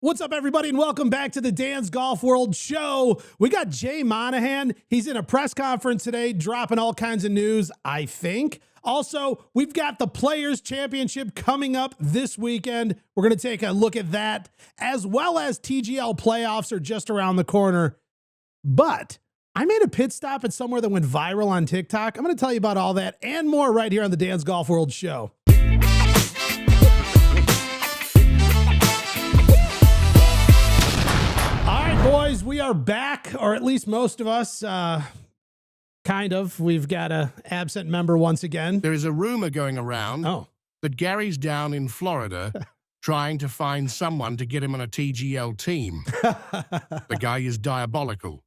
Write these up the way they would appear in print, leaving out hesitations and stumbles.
What's up, everybody, and welcome back to the Dan's Golf World Show. We got Jay Monahan. He's in a press conference today, dropping all kinds of news, I think. Also, we've got the Players' Championship coming up this weekend. We're going to take a look at that, as well as TGL playoffs are just around the corner. But I made a pit stop at somewhere that went viral on TikTok. I'm going to tell you about all that and more right here on the Dan's Golf World Show. Boys, we are back, or at least most of us, kind of. We've got an absent member once again. There is a rumor going around that Gary's down in Florida trying to find someone to get him on a TGL team. The guy is diabolical.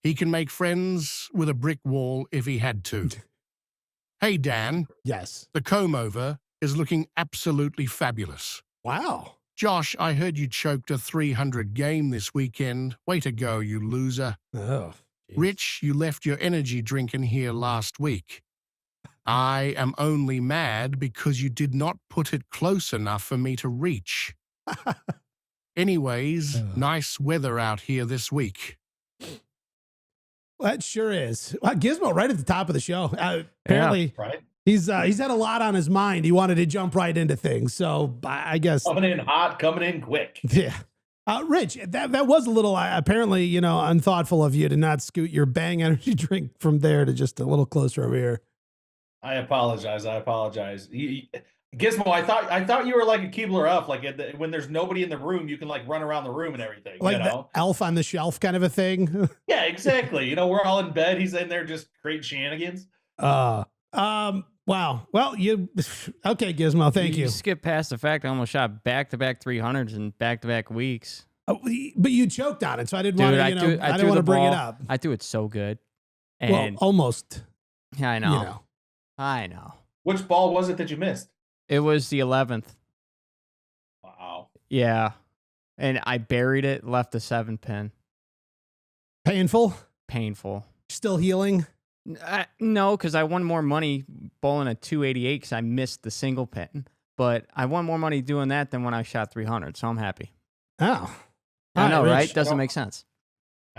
He can make friends with a brick wall if he had to. Hey, Dan. Yes. The comb-over is looking absolutely fabulous. Wow. Josh, I heard you choked a 300 game this weekend. Way to go, you loser. Oh, geez. Rich, you left your energy drink in here last week. I am only mad because you did not put it close enough for me to reach. Anyways, nice weather out here this week. Well, that sure is. Well, Gizmo right at the top of the show. Apparently, yeah, right? He's had a lot on his mind. He wanted to jump right into things. So I guess coming in hot, coming in quick. Yeah. Rich, that was a little, apparently, unthoughtful of you to not scoot your Bang energy drink from there to just a little closer over here. I apologize. Gizmo, I thought you were like a Keebler elf. Like when there's nobody in the room, you can like run around the room and everything. Like the elf on the shelf kind of a thing. Yeah, exactly. We're all in bed. He's in there just creating shenanigans. Wow. Well, okay, Gizmo, thank you. You skipped past the fact I almost shot back-to-back 300s in back-to-back weeks. But you choked on it, so I didn't want to, I didn't want to bring it up. I threw it so good. And well, almost. Yeah, I know. I know. Which ball was it that you missed? It was the 11th. Wow. Yeah. And I buried it, left a 7-pin. Painful? Painful. Still healing? No, because I won more money bowling a 288 because I missed the single pin. But I won more money doing that than when I shot 300, so I'm happy. Oh. I know, Rich, right? Doesn't make sense.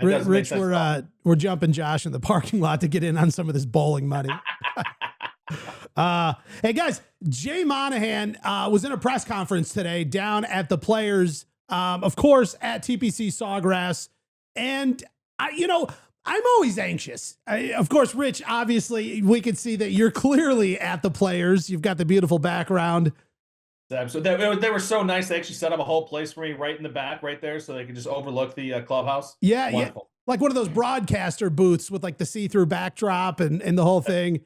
Rich, we're jumping Josh in the parking lot to get in on some of this bowling money. Hey, guys, Jay Monahan was in a press conference today down at the Players, of course, at TPC Sawgrass. And, I'm always anxious. Of course, Rich, obviously, we could see that you're clearly at the Players. You've got the beautiful background. So they were so nice. They actually set up a whole place for me right in the back, right there, so they could just overlook the clubhouse. Yeah, wonderful. Yeah. Like one of those broadcaster booths with like the see-through backdrop and the whole thing.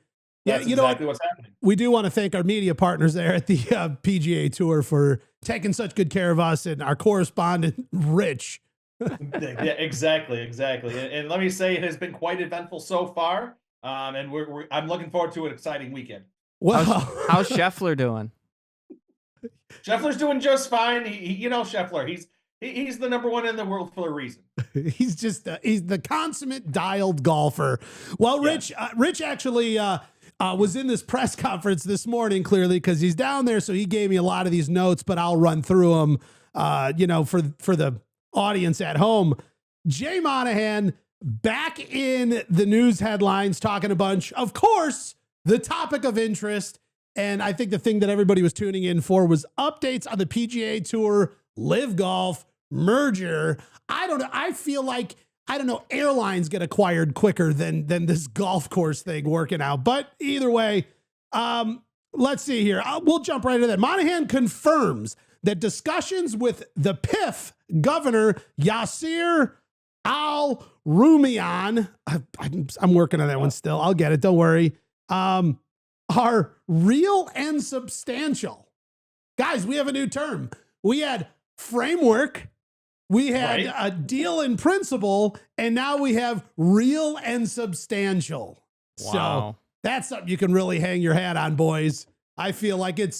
That's exactly what's happening. We do want to thank our media partners there at the PGA Tour for taking such good care of us, and our correspondent, Rich. Yeah, exactly. And let me say, it has been quite eventful so far. And I'm looking forward to an exciting weekend. Well, how's Scheffler doing? Scheffler's doing just fine. He Scheffler. He's the number one in the world for a reason. He's just he's the consummate dialed golfer. Well, Rich, Rich actually was in this press conference this morning, clearly because he's down there. So he gave me a lot of these notes, but I'll run through them. For the audience at home. Jay Monahan back in the news headlines, talking a bunch. Of course, the topic of interest. And I think the thing that everybody was tuning in for was updates on the PGA Tour, LIV Golf merger. I don't know. I feel like, airlines get acquired quicker than this golf course thing working out. But either way, let's see here. We'll jump right into that. Monahan confirms that discussions with the PIF governor, Yasir Al-Rumayyan, I'm working on that one still. I'll get it. Don't worry. Are real and substantial. Guys, we have a new term. We had framework, we had a deal in principle, and now we have real and substantial. Wow. So that's something you can really hang your hat on, boys. I feel like it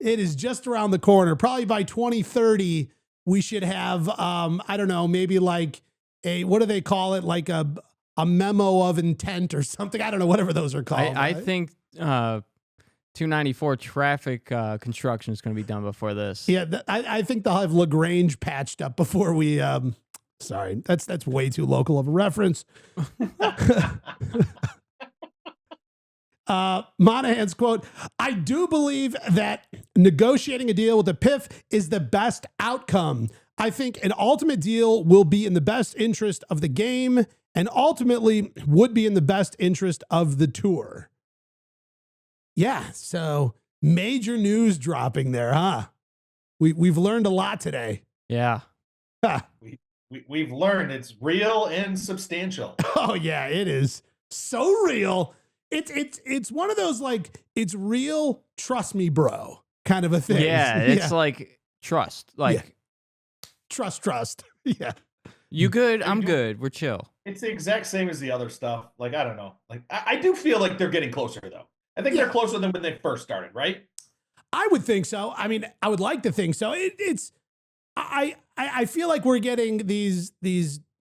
is just around the corner. Probably by 2030, we should have, maybe like what do they call it? Like a memo of intent or something. I don't know, whatever those are called. I think 294 traffic construction is going to be done before this. Yeah, I think they'll have LaGrange patched up before we. Sorry, that's way too local of a reference. Monahan's quote, "I do believe that negotiating a deal with the PIF is the best outcome. I think an ultimate deal will be in the best interest of the game and ultimately would be in the best interest of the tour." Yeah, so major news dropping there, huh? We've learned a lot today. Yeah. We've learned it's real and substantial. Oh yeah, it is so real. It's one of those like it's real, trust me, bro, kind of a thing. Yeah, it's like trust. Like trust. Yeah. You good? I'm good. We're chill. It's the exact same as the other stuff. Like, I don't know. Like, I do feel like they're getting closer, though. I think they're closer than when they first started, right? I would think so. I mean, I would like to think so. I feel like we're getting these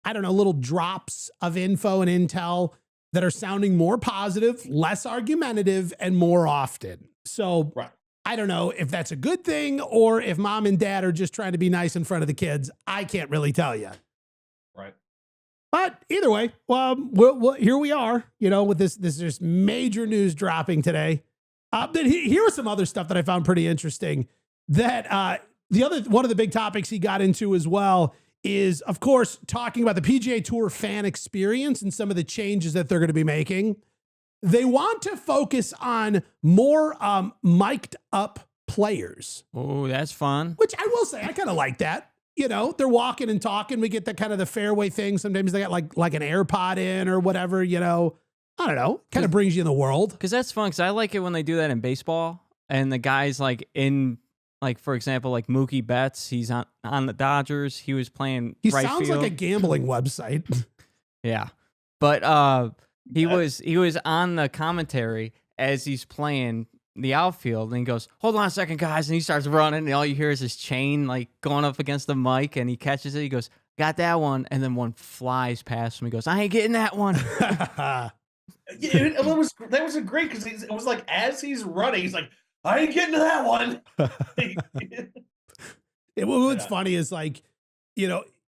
I don't know, little drops of info and intel that are sounding more positive, less argumentative, and more often. So right. I don't know if that's a good thing or if mom and dad are just trying to be nice in front of the kids. I can't really tell you. Right. But either way, we'll here we are, with this major news dropping today. Then here was some other stuff that I found pretty interesting. That one of the big topics he got into as well is, of course, talking about the PGA Tour fan experience and some of the changes that they're going to be making. They want to focus on more mic'd up players. Oh, that's fun. Which I will say, I kind of like that. They're walking and talking. We get the kind of the fairway thing. Sometimes they got like an AirPod in or whatever, I don't know. Kind of brings you in the world. Because that's fun. Because I like it when they do that in baseball. And the guy's like in, like, for example, like Mookie Betts. He's on the Dodgers. He was playing right sounds field. like a gambling website. Yeah. But he was on the commentary as he's playing the outfield. And he goes, "Hold on a second, guys." And he starts running. And all you hear is his chain like going up against the mic. And he catches it. He goes, "Got that one." And then one flies past him. He goes, "I ain't getting that one." Yeah, that was great because it was like as he's running, he's like, "I ain't getting to that one." What's funny is like,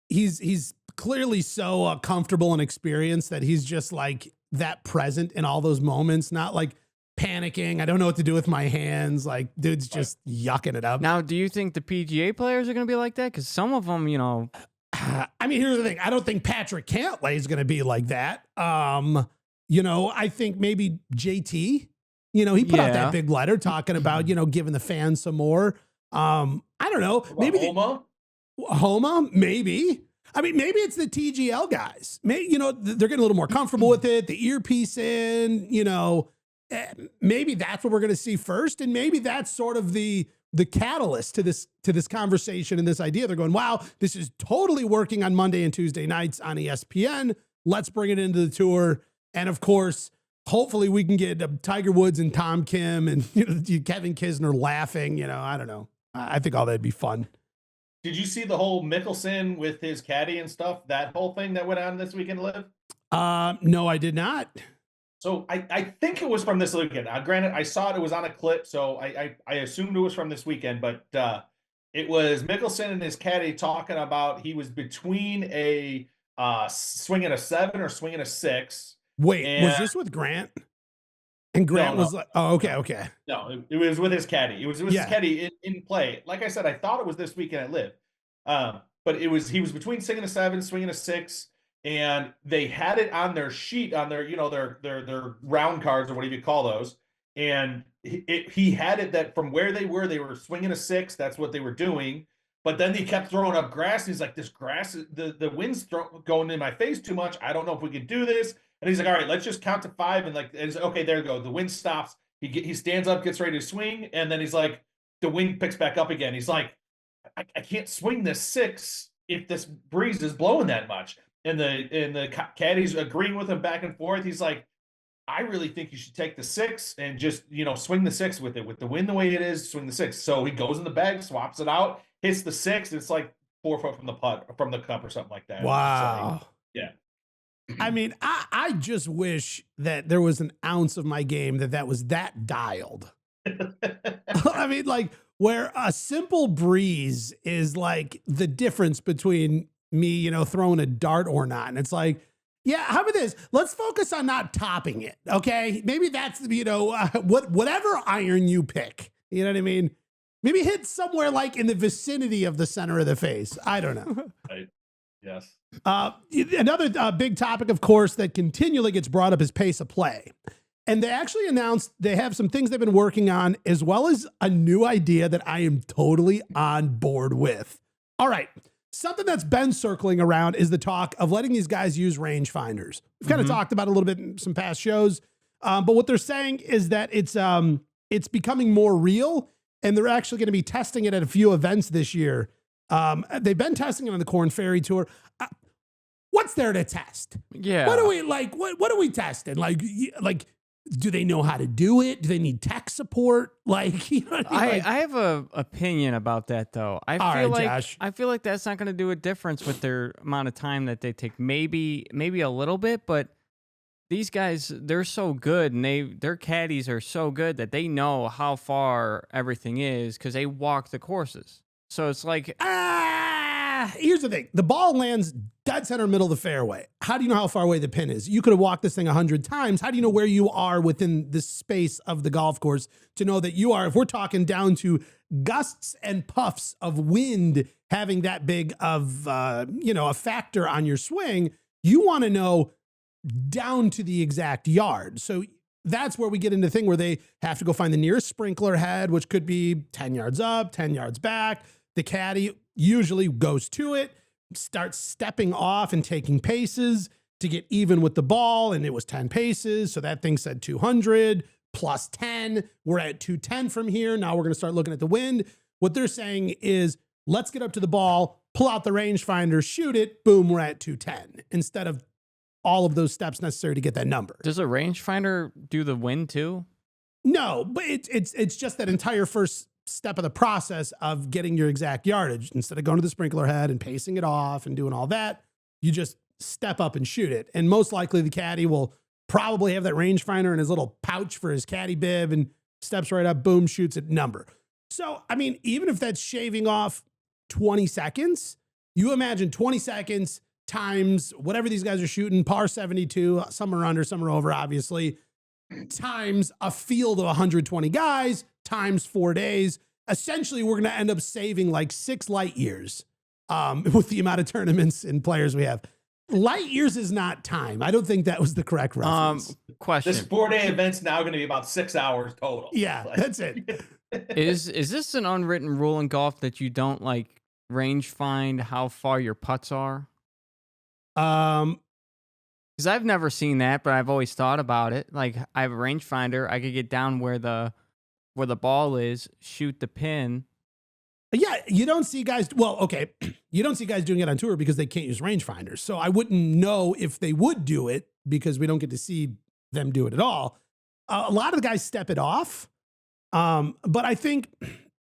he's clearly so comfortable and experienced that he's just like that present in all those moments, not like panicking. I don't know what to do with my hands. Like, dude's just yucking it up. Now, do you think the PGA players are going to be like that? Because some of them, I mean, here's the thing. I don't think Patrick Cantlay is going to be like that. I think maybe JT, he put out that big letter talking about, giving the fans some more. I don't know. Maybe Homa, maybe. I mean, maybe it's the TGL guys. Maybe, they're getting a little more comfortable with it. The earpiece in, maybe that's what we're going to see first. And maybe that's sort of the catalyst to this conversation and this idea. They're going, wow, this is totally working on Monday and Tuesday nights on ESPN. Let's bring it into the tour. And of course, hopefully we can get Tiger Woods and Tom Kim and Kevin Kisner laughing. I don't know. I think all that'd be fun. Did you see the whole Mickelson with his caddy and stuff? That whole thing that went on this weekend, LIV? No, I did not. So I think it was from this weekend. Granted, I saw it was on a clip, so I assumed it was from this weekend. But it was Mickelson and his caddy talking about he was between a swinging a 7 or swinging a 6. Wait, was this with Grant? And Grant was like, "Oh, okay." No, it was with his caddy. It was with his caddy in play. Like I said, I thought it was this weekend at LIV, but he was between swinging a 7, swinging a 6, and they had it on their sheet on their their round cards or whatever you call those. And he had it that from where they were swinging a 6. That's what they were doing. But then he kept throwing up grass. And he's like, "This grass, the wind's going in my face too much. I don't know if we can do this." And he's like, "All right, let's just count to 5." And it's okay, there you go. The wind stops. He stands up, gets ready to swing. And then he's like, the wind picks back up again. He's like, I can't swing this 6 if this breeze is blowing that much. And the caddy's agreeing with him back and forth. He's like, "I really think you should take the 6 and just, swing the 6 with it. With the wind the way it is, swing the 6. So he goes in the bag, swaps it out, hits the 6. It's like 4 foot from the cup or something like that. Wow. So, yeah. I mean, I just wish that there was an ounce of my game that was that dialed. I mean, like, where a simple breeze is like the difference between me, you know, throwing a dart or not. And it's like, yeah, how about this? Let's focus on not topping it. Okay. Maybe that's, you know, whatever iron you pick, you know what I mean? Maybe hit somewhere like in the vicinity of the center of the face. I don't know. Right. Yes. Another big topic, of course, that continually gets brought up is pace of play. And they actually announced they have some things they've been working on, as well as a new idea that I am totally on board with. All right. Something that's been circling around is the talk of letting these guys use rangefinders. We've kind of talked about it a little bit in some past shows, but what they're saying is that it's becoming more real, and they're actually going to be testing it at a few events this year. They've been testing it on the Corn Ferry Tour. What's there to test? Yeah. What are we like? What are we testing? Like, do they know how to do it? Do they need tech support? Like, you know what I mean? I have a opinion about that though. I feel like that's not going to do a difference with their amount of time that they take. Maybe a little bit, but these guys, they're so good, and their caddies are so good that they know how far everything is because they walk the courses. So it's like, here's the thing. The ball lands dead center middle of the fairway. How do you know how far away the pin is? You could have walked this thing 100 times. How do you know where you are within the space of the golf course to know that you are, if we're talking down to gusts and puffs of wind having that big of, a factor on your swing, you want to know down to the exact yard. So that's where we get into the thing where they have to go find the nearest sprinkler head, which could be 10 yards up, 10 yards back. The caddy usually goes to it, starts stepping off and taking paces to get even with the ball. And it was 10 paces. So that thing said 200 plus 10. We're at 210 from here. Now we're going to start looking at the wind. What they're saying is, let's get up to the ball, pull out the rangefinder, shoot it. Boom, we're at 210 instead of all of those steps necessary to get that number. Does a rangefinder do the wind too? No, but it's just that entire first step of the process of getting your exact yardage. Instead of going to the sprinkler head and pacing it off and doing all that, you just step up and shoot it. And most likely the caddy will probably have that rangefinder in his little pouch for his caddy bib and steps right up, boom, shoots it, number. So, I mean, even if that's shaving off 20 seconds, you imagine 20 seconds times whatever these guys are shooting, par 72, some are under, some are over, obviously, times a field of 120 guys, times 4 days. Essentially, we're going to end up saving like 6 light years with the amount of tournaments and players we have. Light years is not time. I don't think that was the correct reference. Question. This 4-day event's now going to be about 6 hours total. Yeah, that's it. Is this an unwritten rule in golf that you don't like range find how far your putts are? Because I've never seen that, but I've always thought about it. Like, I have a rangefinder. I could get down where the ball is, shoot the pin. Yeah, you don't see guys. Well, okay, you don't see guys doing it on tour because they can't use rangefinders. So I wouldn't know if they would do it because we don't get to see them do it at all. A lot of the guys step it off, but I think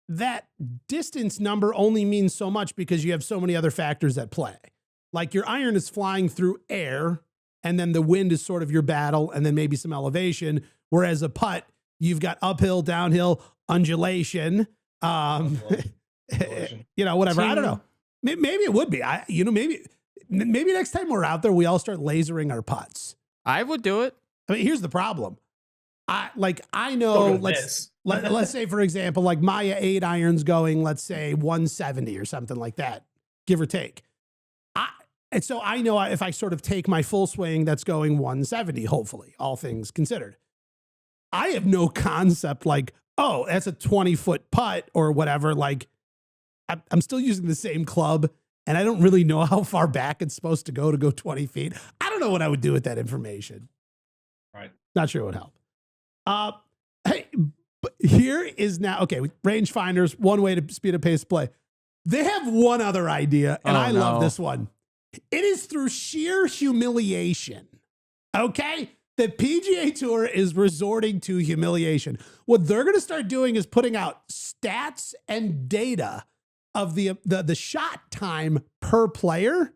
that distance number only means so much because you have so many other factors at play. Like, your iron is flying through air, and then the wind is sort of your battle, and then maybe some elevation. Whereas a putt, you've got uphill, downhill, undulation, whatever. I don't know. Maybe it would be. Maybe next time we're out there, we all start lasering our putts. I would do it. I mean, here's the problem. I know. Let's say, for example, like Maya 8 irons going, let's say 170 or something like that, give or take. And so I know if I sort of take my full swing, that's going 170, hopefully, all things considered. I have no concept like, oh, that's a 20-foot putt or whatever. Like, I'm still using the same club, and I don't really know how far back it's supposed to go 20 feet. I don't know what I would do with that information. Right. Not sure it would help. Hey, but here is now, okay, rangefinders, one way to speed up pace of play. They have one other idea, and I love this one. It is through sheer humiliation. Okay? The PGA Tour is resorting to humiliation. What they're going to start doing is putting out stats and data of the shot time per player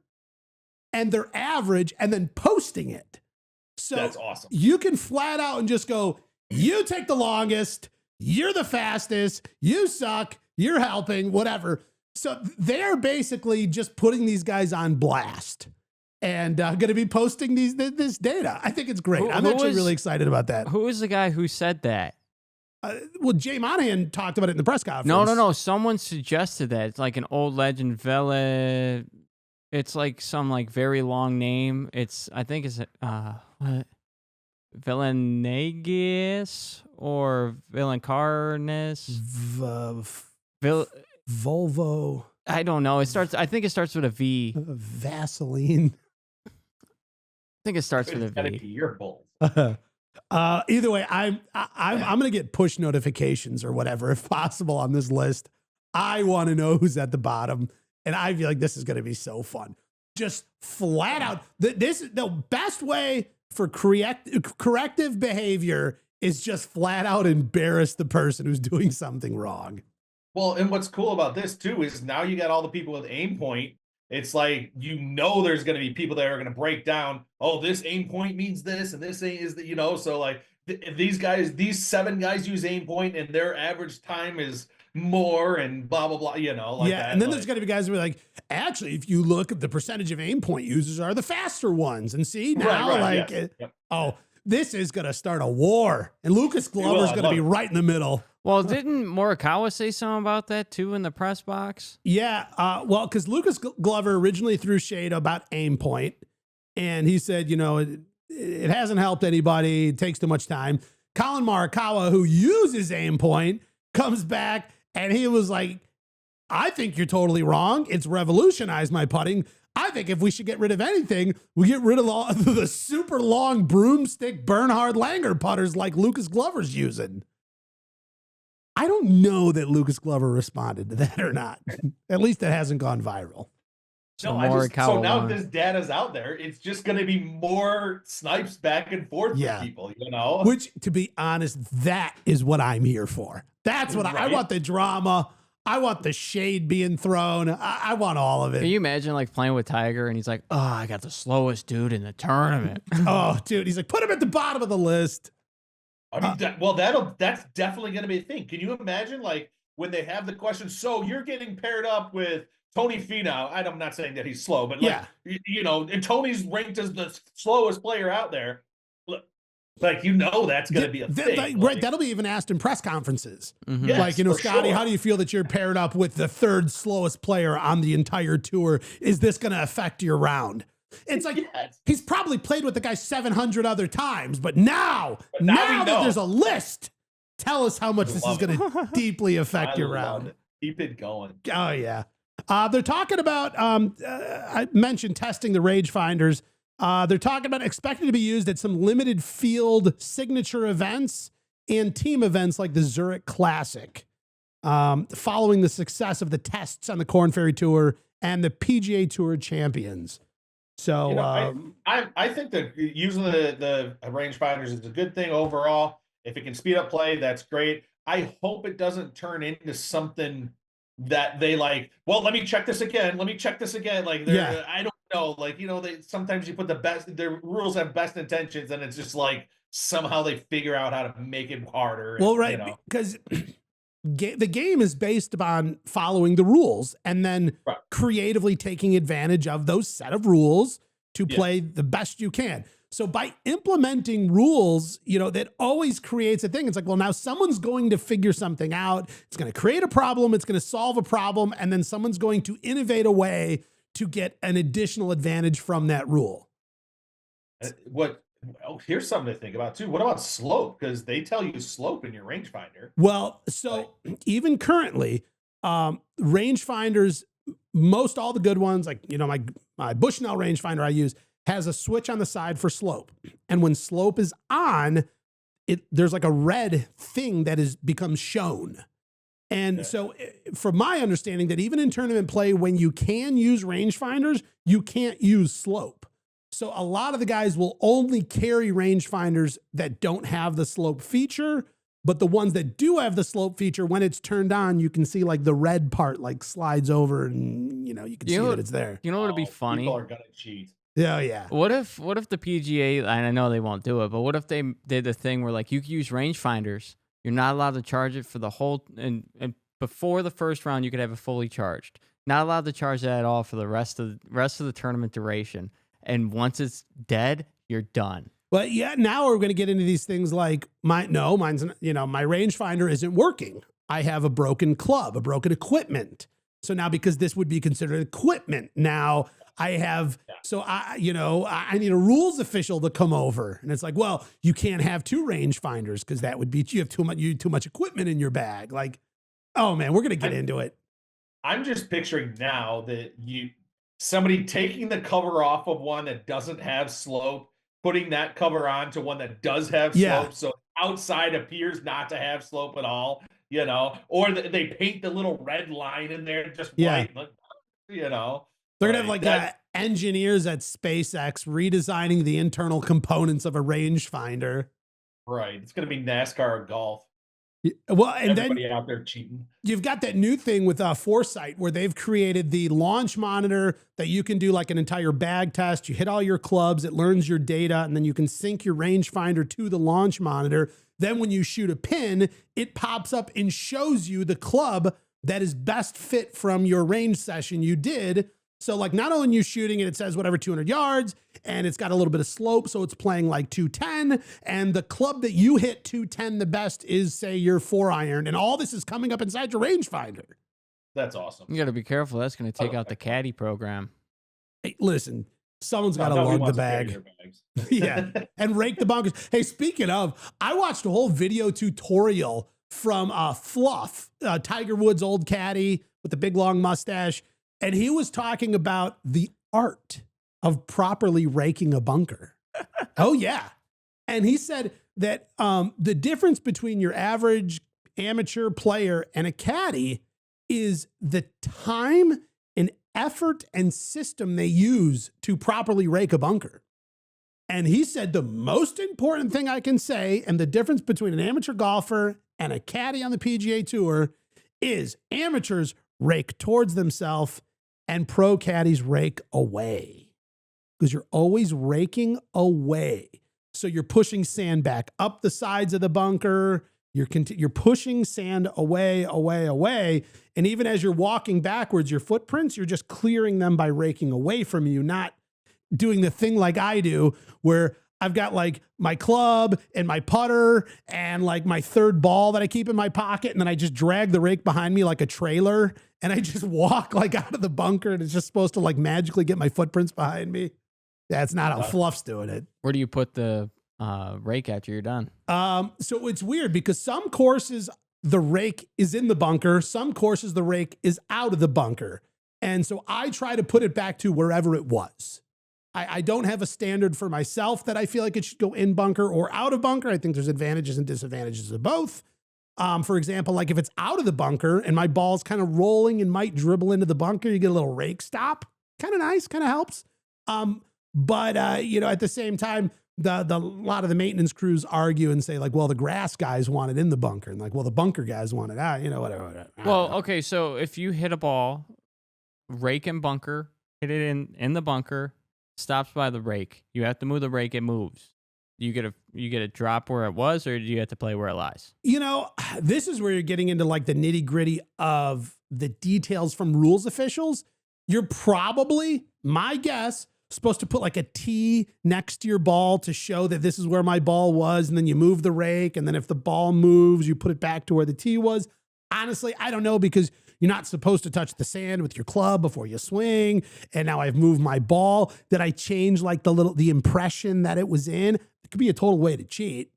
and their average, and then posting it. So that's awesome. You can flat out and just go, you take the longest, you're the fastest, you suck, you're helping, whatever. So they're basically just putting these guys on blast and going to be posting this data. I think it's great. I'm actually really excited about that. Who was the guy who said that? Well, Jay Monahan talked about it in the press conference. No. Someone suggested that. It's like an old legend, Villa. It's like some like very long name. I think it's what? Villanegas or Villancarnes. Volvo. I don't know. I think it starts with a V. Vaseline. I think it starts with a V. Gotta be your Bulls. Either way, I'm gonna get push notifications or whatever if possible on this list. I want to know who's at the bottom, and I feel like this is gonna be so fun. Just flat out, the best way for corrective behavior is just flat out embarrass the person who's doing something wrong. Well, and what's cool about this too is now you got all the people with aim point. It's like, there's going to be people that are going to break down, oh, this aim point means this, and this is the, so like these 7 guys use aim point and their average time is more and blah, blah, blah, like yeah. that. And then there's going to be guys who are like, actually, if you look at the percentage of aim point users are the faster ones. And see now, yes. Oh, this is going to start a war. And Lucas Glover's going to be right in the middle. Well, didn't Morikawa say something about that too in the press box? Yeah, well, because Lucas Glover originally threw shade about aim point, and he said, it hasn't helped anybody. It takes too much time. Colin Morikawa, who uses aim point, comes back, and he was like, I think you're totally wrong. It's revolutionized my putting. I think if we should get rid of anything, we get rid of the super long broomstick Bernhard Langer putters like Lucas Glover's using. I don't know that Lucas Glover responded to that or not. At least it hasn't gone viral. So now if this data's out there, it's just going to be more snipes back and forth with people, Which, to be honest, that is what I'm here for. That's what I want. The drama. I want the shade being thrown. I want all of it. Can you imagine like playing with Tiger and he's like, oh, I got the slowest dude in the tournament. Oh, dude. He's like, put him at the bottom of the list. I mean, that's definitely going to be a thing. Can you imagine, like, when they have the question, so you're getting paired up with Tony Finau. I'm not saying that he's slow, but, and Tony's ranked as the slowest player out there. Like, that's going to be a thing. Right, that'll be even asked in press conferences. Mm-hmm. Yes, Scotty, how do you feel that you're paired up with the 3rd slowest player on the entire tour? Is this going to affect your round? It's like, he's probably played with the guy 700 other times, but now that there's a list, tell us how much this is going to deeply affect your round. Keep it going. Oh, yeah. They're talking about, I mentioned testing the Rangefinders. They're talking about expected to be used at some limited field signature events and team events like the Zurich Classic, following the success of the tests on the Korn Ferry Tour and the PGA Tour Champions. So I think that using the Rangefinders is a good thing overall. If it can speed up play, that's great. I hope it doesn't turn into something that they like, well, let me check this again. Like, I don't know. Like, sometimes you put their rules have best intentions and it's just like somehow they figure out how to make it harder. Well, right. Because the game is based upon following the rules and then creatively taking advantage of those set of rules to play the best you can. So by implementing rules, that always creates a thing. It's like, well, now someone's going to figure something out. It's going to create a problem. It's going to solve a problem. And then someone's going to innovate a way to get an additional advantage from that rule. Here's something to think about too. What about slope? Because they tell you slope in your rangefinder. Well, so even currently, rangefinders, most all the good ones, like my Bushnell rangefinder I use, has a switch on the side for slope, and when slope is on, there's like a red thing that becomes shown. And so, from my understanding, that even in tournament play, when you can use rangefinders, you can't use slope. So a lot of the guys will only carry rangefinders that don't have the slope feature, but the ones that do have the slope feature, when it's turned on, you can see like the red part like slides over and, you can see that it's there. You know what would be funny? People are going to cheat. Yeah, yeah. What if the PGA, and I know they won't do it, but what if they did the thing where like you could use rangefinders, You're not allowed to charge it for the whole, and before the first round, you could have it fully charged. Not allowed to charge that at all for the rest of the tournament duration. And once it's dead, you're done. But yeah, now we're going to get into these things like mine's, my rangefinder isn't working. I have a broken club, a broken equipment. So now, because this would be considered equipment, now I have, so I need a rules official to come over. And it's like, well, you can't have 2 rangefinders because that would be, you have too much equipment in your bag. Like, oh man, we're going to get into it. I'm just picturing now that somebody taking the cover off of one that doesn't have slope, putting that cover on to one that does have slope. So outside appears not to have slope at all, or they paint the little red line in there, just white, They're going to have like engineers at SpaceX redesigning the internal components of a rangefinder. Right. It's going to be NASCAR golf. Well, and everybody then out there cheating. You've got that new thing with Foresight where they've created the launch monitor that you can do like an entire bag test. You hit all your clubs, it learns your data, and then you can sync your rangefinder to the launch monitor. Then when you shoot a pin, it pops up and shows you the club that is best fit from your range session you did. So like not only are you shooting it, it says whatever 200 yards, and it's got a little bit of slope, so it's playing like 210, and the club that you hit 210 the best is, say, your 4-iron, and all this is coming up inside your rangefinder. That's awesome. You got to be careful. That's going to take out the caddy program. Hey, listen, someone's got to lug the bag. Yeah, and rake the bunkers. Hey, speaking of, I watched a whole video tutorial from Fluff, Tiger Woods' old caddy with the big long mustache. And he was talking about the art of properly raking a bunker. Oh, yeah. And he said that the difference between your average amateur player and a caddy is the time and effort and system they use to properly rake a bunker. And he said the most important thing I can say, and the difference between an amateur golfer and a caddy on the PGA Tour, is amateurs rake towards themselves and pro caddies rake away, because you're always raking away. So you're pushing sand back up the sides of the bunker. You're pushing sand away. And even as you're walking backwards, your footprints, you're just clearing them by raking away from you, not doing the thing like I do where I've got like my club and my putter and like my third ball that I keep in my pocket. And then I just drag the rake behind me like a trailer and I just walk like out of the bunker and it's just supposed to like magically get my footprints behind me. That's not how Fluff's doing it. Where do you put the rake after you're done? So it's weird because some courses, the rake is in the bunker. Some courses, the rake is out of the bunker. And so I try to put it back to wherever it was. I don't have a standard for myself that I feel like it should go in bunker or out of bunker. I think there's advantages and disadvantages of both. For example, like if it's out of the bunker and my ball's kind of rolling and might dribble into the bunker, you get a little rake stop. Kind of nice, kind of helps. But at the same time, the lot of the maintenance crews argue and say like, well, the grass guys want it in the bunker, and like, well, the bunker guys want it out. Whatever. Well, okay, so if you hit a ball, rake and bunker, hit it in the bunker. Stops by the rake. You have to move the rake, it moves. You get a drop where it was, or do you have to play where it lies? This is where you're getting into like the nitty-gritty of the details from rules officials. You're probably, my guess, supposed to put like a T next to your ball to show that this is where my ball was, and then you move the rake, and then if the ball moves, you put it back to where the T was. Honestly, I don't know, because you're not supposed to touch the sand with your club before you swing. And now I've moved my ball. Did I change like the impression that it was in? It could be a total way to cheat.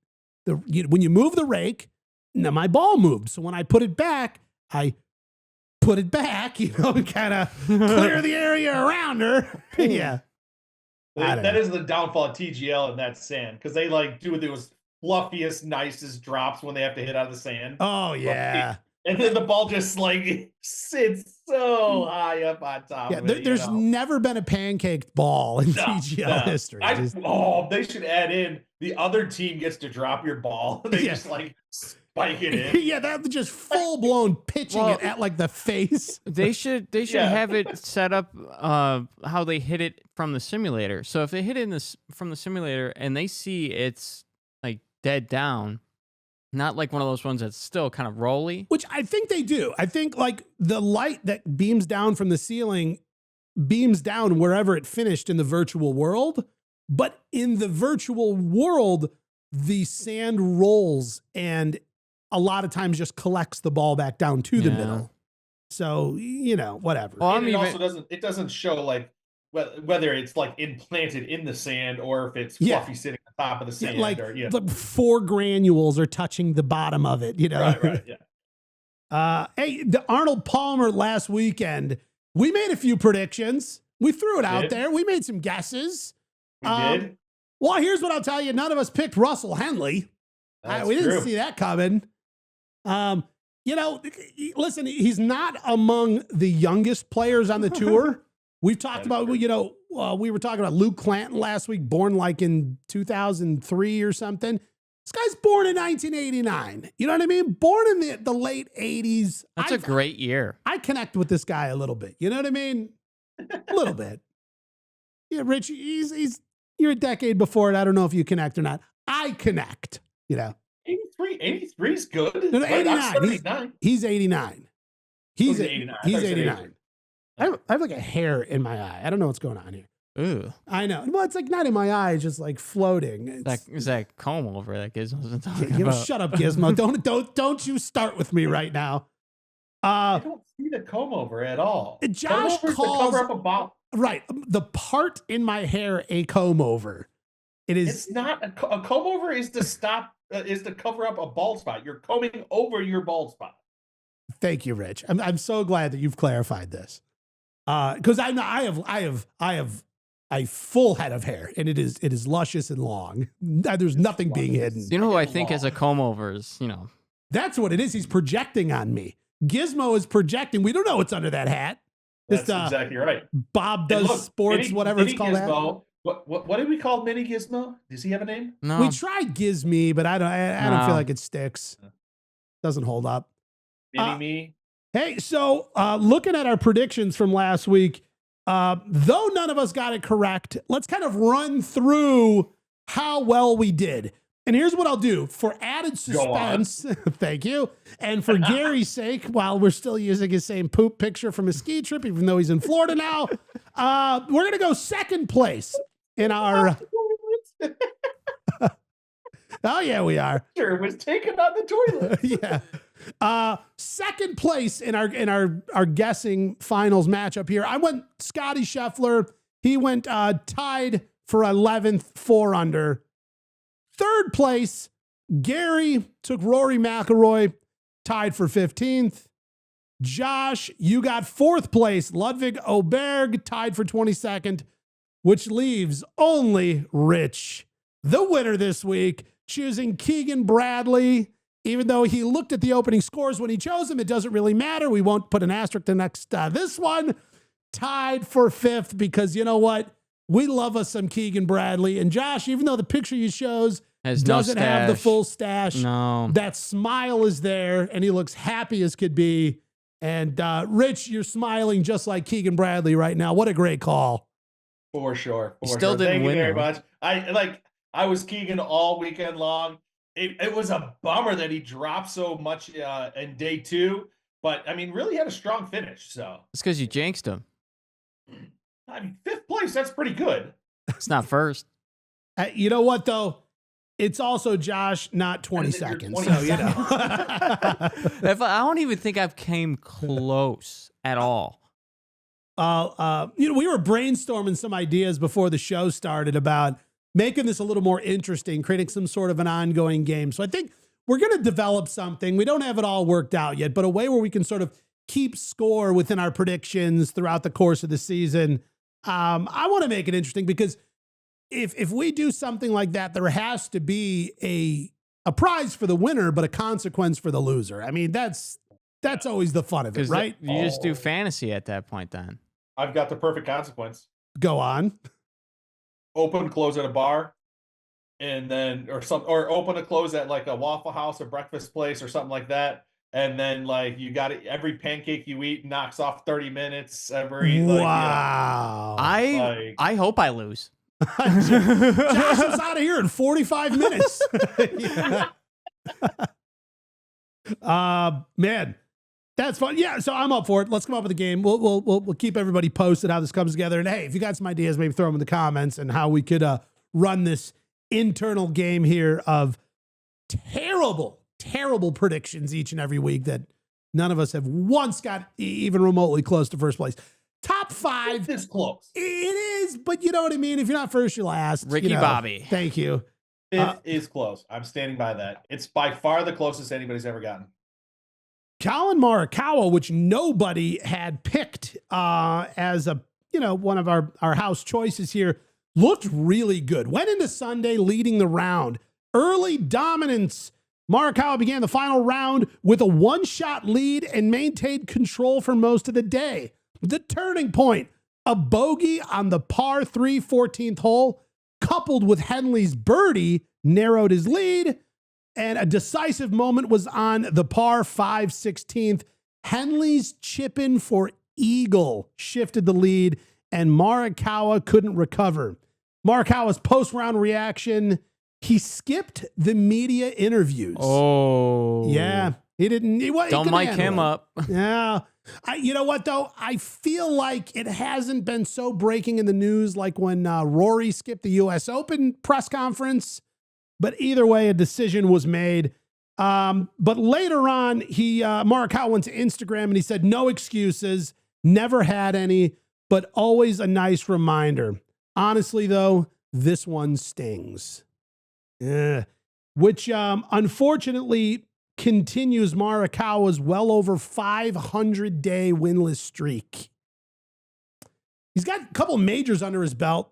When you move the rake, now my ball moved. So when I put it back, I put it back, kind of clear the area around her. Yeah. That is the downfall of TGL in that sand, because they like do those fluffiest, nicest drops when they have to hit out of the sand. Oh, yeah. And then the ball just like sits so high up on top of it. There's never been a pancaked ball in TGL history. They should add in the other team gets to drop your ball. They just like spike it in. Yeah, that was just full blown pitching it at like the face. They should have it set up how they hit it from the simulator. So if they hit it from the simulator and they see it's like dead down, Not like one of those ones that's still kind of rolly. Which I think they do. I think like the light that beams down from the ceiling beams down wherever it finished in the virtual world. But in the virtual world, the sand rolls and a lot of times just collects the ball back down to the middle. So, whatever. Well, it doesn't show like whether it's like implanted in the sand or if it's fluffy sitting on top of the sand. The 4 granules are touching the bottom of it, Right, yeah. Hey, the Arnold Palmer last weekend, we made a few predictions. We threw it out there. We made some guesses. We did? Well, here's what I'll tell you. None of us picked Russell Henley. We didn't see that coming. Listen, he's not among the youngest players on the tour. We've talked about, we were talking about Luke Clanton last week, born like in 2003 or something. This guy's born in 1989. You know what I mean? Born in the late 80s. That's a great year. I connect with this guy a little bit. You know what I mean? A little bit. Yeah, Rich, you're a decade before it. I don't know if you connect or not. I connect, 83 is good. No, 89. He's 89. He's 89. He's 89. I have like a hair in my eye. I don't know what's going on here. Ooh. I know. Well, it's like not in my eye, it's just like floating. Is that comb over that Gizmo's been talking about? Shut up, Gizmo. Don't you start with me right now. I don't see the comb over at all. Josh calls cover up a ball. Right. The part in my hair a comb over. It's not a comb over is to cover up a bald spot. You're combing over your bald spot. Thank you, Rich. I'm so glad that you've clarified this. Because I have a full head of hair, and it is luscious and long. There's nothing being hidden. You know who I think has a comb over is, That's what it is. He's projecting on me. Gizmo is projecting. We don't know what's under that hat. That's exactly right. Bob does sports, whatever it's called. Gizmo, what did we call Mini Gizmo? Does he have a name? No. We tried Gizme, but I don't feel like it sticks. Doesn't hold up. Mini me. Hey, so looking at our predictions from last week, though none of us got it correct, let's kind of run through how well we did. And here's what I'll do for added suspense. Thank you. And for Gary's sake, while we're still using his same poop picture from his ski trip, even though he's in Florida now, we're going to go second place in our. Oh, yeah, we are. Sure, was taken on the toilet. Yeah. Second place in our guessing finals matchup here. I went Scotty Scheffler. He went tied for 11th, 4 under. Third place, Gary took Rory McIlroy, tied for 15th. Josh, you got 4th place, Ludwig Oberg, tied for 22nd, which leaves only Rich, the winner this week, choosing Keegan Bradley. Even though he looked at the opening scores when he chose him, it doesn't really matter. We won't put an asterisk next this one. Tied for 5th because you know what? We love us some Keegan Bradley. And Josh, even though the picture you shows doesn't have the full stash, that smile is there and he looks happy as could be. And Rich, you're smiling just like Keegan Bradley right now. What a great call. For sure. Still didn't win. Thank you very much. I was Keegan all weekend long. It was a bummer that he dropped so much in day 2, but I mean, really had a strong finish. So it's because you jinxed him. I mean, 5th place, that's pretty good. It's not first. You know what, though? It's also, Josh, not 20 seconds. So, you know. I don't even think I've came close at all. We were brainstorming some ideas before the show started about making this a little more interesting, creating some sort of an ongoing game. So I think we're going to develop something. We don't have it all worked out yet, but a way where we can sort of keep score within our predictions throughout the course of the season. I want to make it interesting because if we do something like that, there has to be a prize for the winner, but a consequence for the loser. I mean, that's always the fun of it, right? You just do fantasy at that point then. I've got the perfect consequence. Go on. Open, close at a bar, and then or open and close at like a Waffle House or breakfast place or something like that. And then like you got it, every pancake you eat knocks off 30 minutes every. Wow. I hope I lose. Josh is out of here in 45 minutes. Man, that's fun. Yeah, so I'm up for it. Let's come up with a game. We'll keep everybody posted how this comes together. And hey, if you got some ideas, maybe throw them in the comments and how we could run this internal game here of terrible predictions each and every week that none of us have once got even remotely close to first place. Top 5 is close. It is, but you know what I mean. If you're not first, you're last. Ricky Bobby. Thank you. It is close. I'm standing by that. It's by far the closest anybody's ever gotten. Collin Morikawa, which nobody had picked as a one of our house choices here, looked really good. Went into Sunday leading the round. Early dominance. Morikawa began the final round with a 1-shot lead and maintained control for most of the day. The turning point, a bogey on the par 3 14th hole, coupled with Henley's birdie, narrowed his lead. And a decisive moment was on the par 5 16th. Henley's chip in for eagle shifted the lead, and Morikawa couldn't recover. Morikawa's post-round reaction, he skipped the media interviews. Oh. Yeah. He didn't. Don't mic him up. Yeah. You know what, though? I feel like it hasn't been so breaking in the news like when Rory skipped the U.S. Open press conference. But either way, a decision was made. But later on, Morikawa went to Instagram and he said, no excuses, never had any, but always a nice reminder. Honestly, though, this one stings. Which unfortunately continues Morikawa's well over 500-day winless streak. He's got a couple majors under his belt.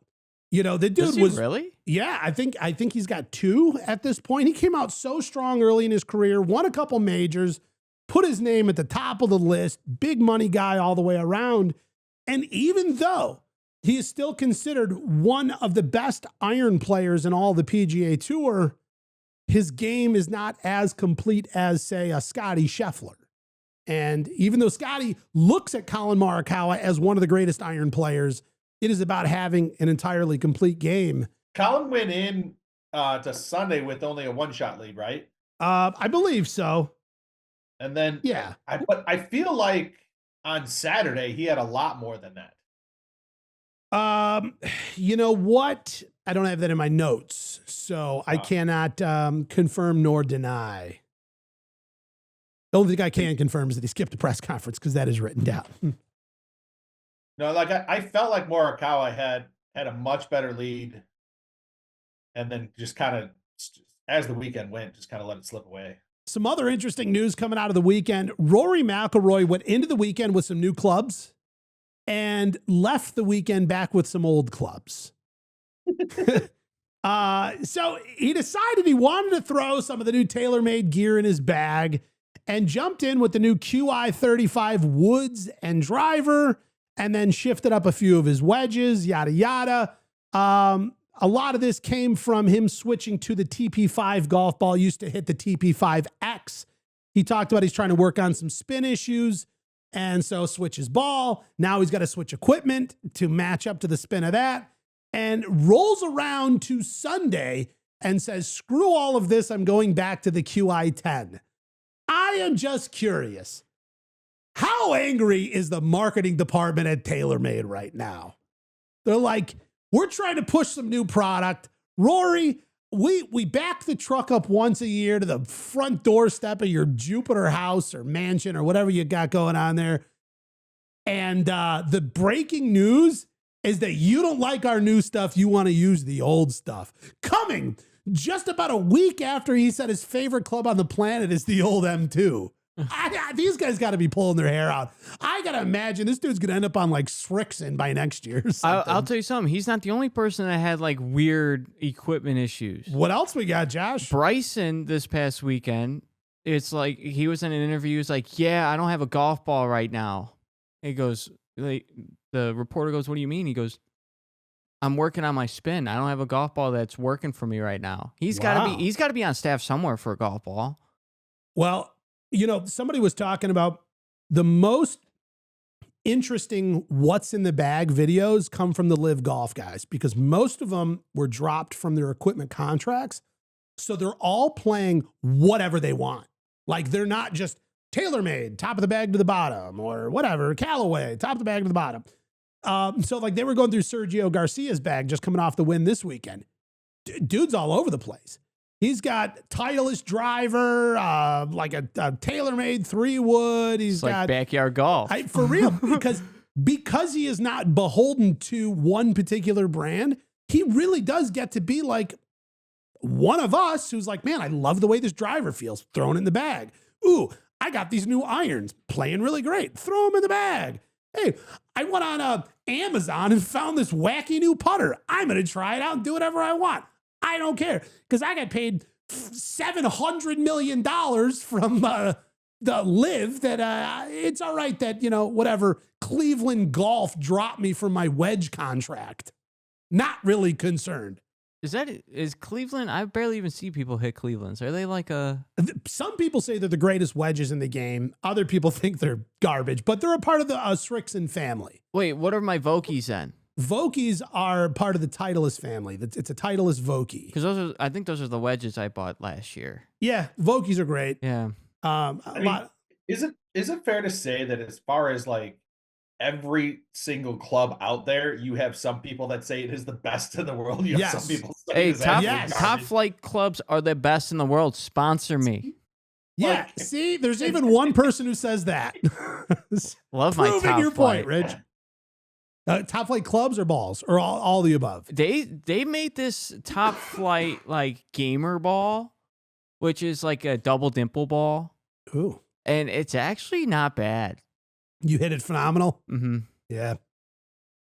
The dude was really? Yeah, I think he's got 2 at this point. He came out so strong early in his career, won a couple majors, put his name at the top of the list, big money guy all the way around. And even though he is still considered one of the best iron players in all the PGA Tour, his game is not as complete as, say, a Scotty Scheffler. And even though Scotty looks at Collin Morikawa as one of the greatest iron players, it is about having an entirely complete game. Collin went in to Sunday with only a 1-shot lead, right? I believe so. And then, yeah. But I feel like on Saturday he had a lot more than that. You know what? I don't have that in my notes, so I cannot confirm nor deny. The only thing I can confirm is that he skipped a press conference because that is written down. No, like I felt like Morikawa had a much better lead, and then just kind of, as the weekend went, just kind of let it slip away. Some other interesting news coming out of the weekend. Rory McIlroy went into the weekend with some new clubs and left the weekend back with some old clubs. So he decided he wanted to throw some of the new TaylorMade gear in his bag and jumped in with the new QI35 woods and driver, and then shifted up a few of his wedges, yada, yada. A lot of this came from him switching to the TP5 golf ball. Used to hit the TP5X. He talked about he's trying to work on some spin issues, and so switch his ball. Now he's got to switch equipment to match up to the spin of that, and rolls around to Sunday and says, screw all of this, I'm going back to the QI10. I am just curious. How angry is the marketing department at TaylorMade right now? They're like, we're trying to push some new product. Rory, we back the truck up once a year to the front doorstep of your Jupiter house or mansion or whatever you got going on there. And the breaking news is that you don't like our new stuff. You want to use the old stuff. Coming just about a week after he said his favorite club on the planet is the old M2. These guys got to be pulling their hair out. I got to imagine this dude's going to end up on like Srixon by next year. I'll tell you something. He's not the only person that had like weird equipment issues. What else we got, Josh? Bryson this past weekend, it's like he was in an interview. He's like, yeah, I don't have a golf ball right now. He goes, the reporter goes, what do you mean? He goes, I'm working on my spin. I don't have a golf ball that's working for me right now. He's got to be on staff somewhere for a golf ball. Well, somebody was talking about the most interesting what's in the bag videos come from the LIV Golf guys, because most of them were dropped from their equipment contracts. So they're all playing whatever they want. Like they're not just TaylorMade, top of the bag to the bottom, or whatever, Callaway, top of the bag to the bottom. So like they were going through Sergio Garcia's bag just coming off the win this weekend. Dude's all over the place. He's got Titleist driver, like a TaylorMade 3-wood. He's got like backyard golf. For real, because he is not beholden to one particular brand, he really does get to be like one of us who's like, man, I love the way this driver feels. Thrown in the bag. Ooh, I got these new irons playing really great. Throw them in the bag. Hey, I went on Amazon and found this wacky new putter. I'm going to try it out and do whatever I want. I don't care because I got paid $700 million from the LIV that it's all right that, whatever, Cleveland Golf dropped me from my wedge contract. Not really concerned. Is Cleveland? I barely even see people hit Clevelands. Are they like Some people say they're the greatest wedges in the game. Other people think they're garbage, but they're a part of the Srixon family. Wait, what are my Vokies then? Vokies are part of the Titleist family. It's a Titleist Vokey. Because I think those are the wedges I bought last year. Yeah, Vokies are great. Yeah. Is it fair to say that as far as like every single club out there, you have some people that say it is the best in the world? You have some people say top flight clubs are the best in the world. Sponsor me. Yeah, see, there's even one person who says that. Love my Proving top your flight. point, Rich. Top flight clubs or balls or all the above? They made this top flight like gamer ball, which is like a double dimple ball. Ooh. And it's actually not bad. You hit it phenomenal? Mm-hmm. Yeah.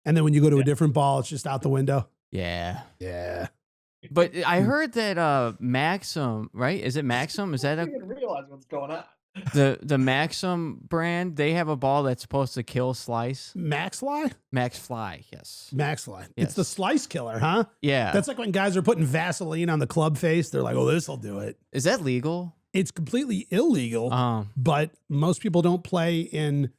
And then when you go to a different ball, it's just out the window? Yeah. Yeah. But I heard that Maxim, right? Is it Maxim? Is that I didn't realize what's going on. The Maxim brand? They have a ball that's supposed to kill slice. Maxfly? Maxfly, yes. Maxfly. Yes. It's the slice killer, huh? Yeah. That's like when guys are putting Vaseline on the club face. They're like, oh, this'll do it. Is that legal? It's completely illegal, but most people don't play in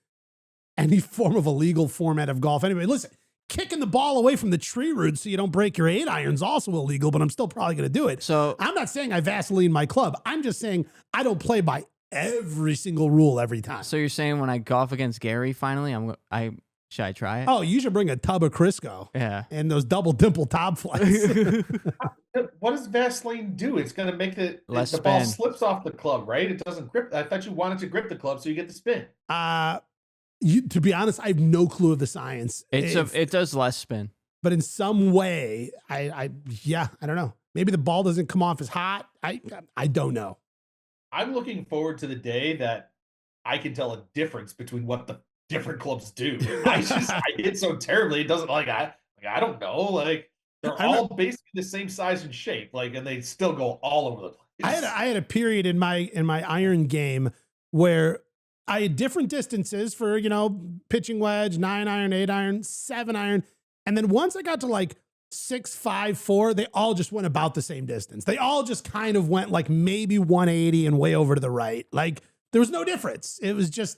any form of a legal format of golf. Anyway, listen, kicking the ball away from the tree roots so you don't break your 8-iron is also illegal, but I'm still probably going to do it. So I'm not saying I Vaseline my club. I'm just saying I don't play by every single rule every time. So you're saying when I golf against Gary, finally, should I try it? Oh, you should bring a tub of Crisco. Yeah. And those double dimple top flights. What does Vaseline do? It's going to make the ball slips off the club, right? It doesn't grip. I thought you wanted to grip the club so you get the spin. To be honest, I have no clue of the science. It does less spin. But in some way, I don't know. Maybe the ball doesn't come off as hot. I don't know. I'm looking forward to the day that I can tell a difference between what the different clubs do. I hit so terribly. It doesn't I don't know. Like they're all basically the same size and shape. Like, and they still go all over the place. I had a period in my iron game where I had different distances for, pitching wedge, 9-iron, 8-iron, 7-iron. And then once I got to like 6, 5, 4, they all just went about the same distance. They all just kind of went like maybe 180 and way over to the right. Like there was no difference. It was just,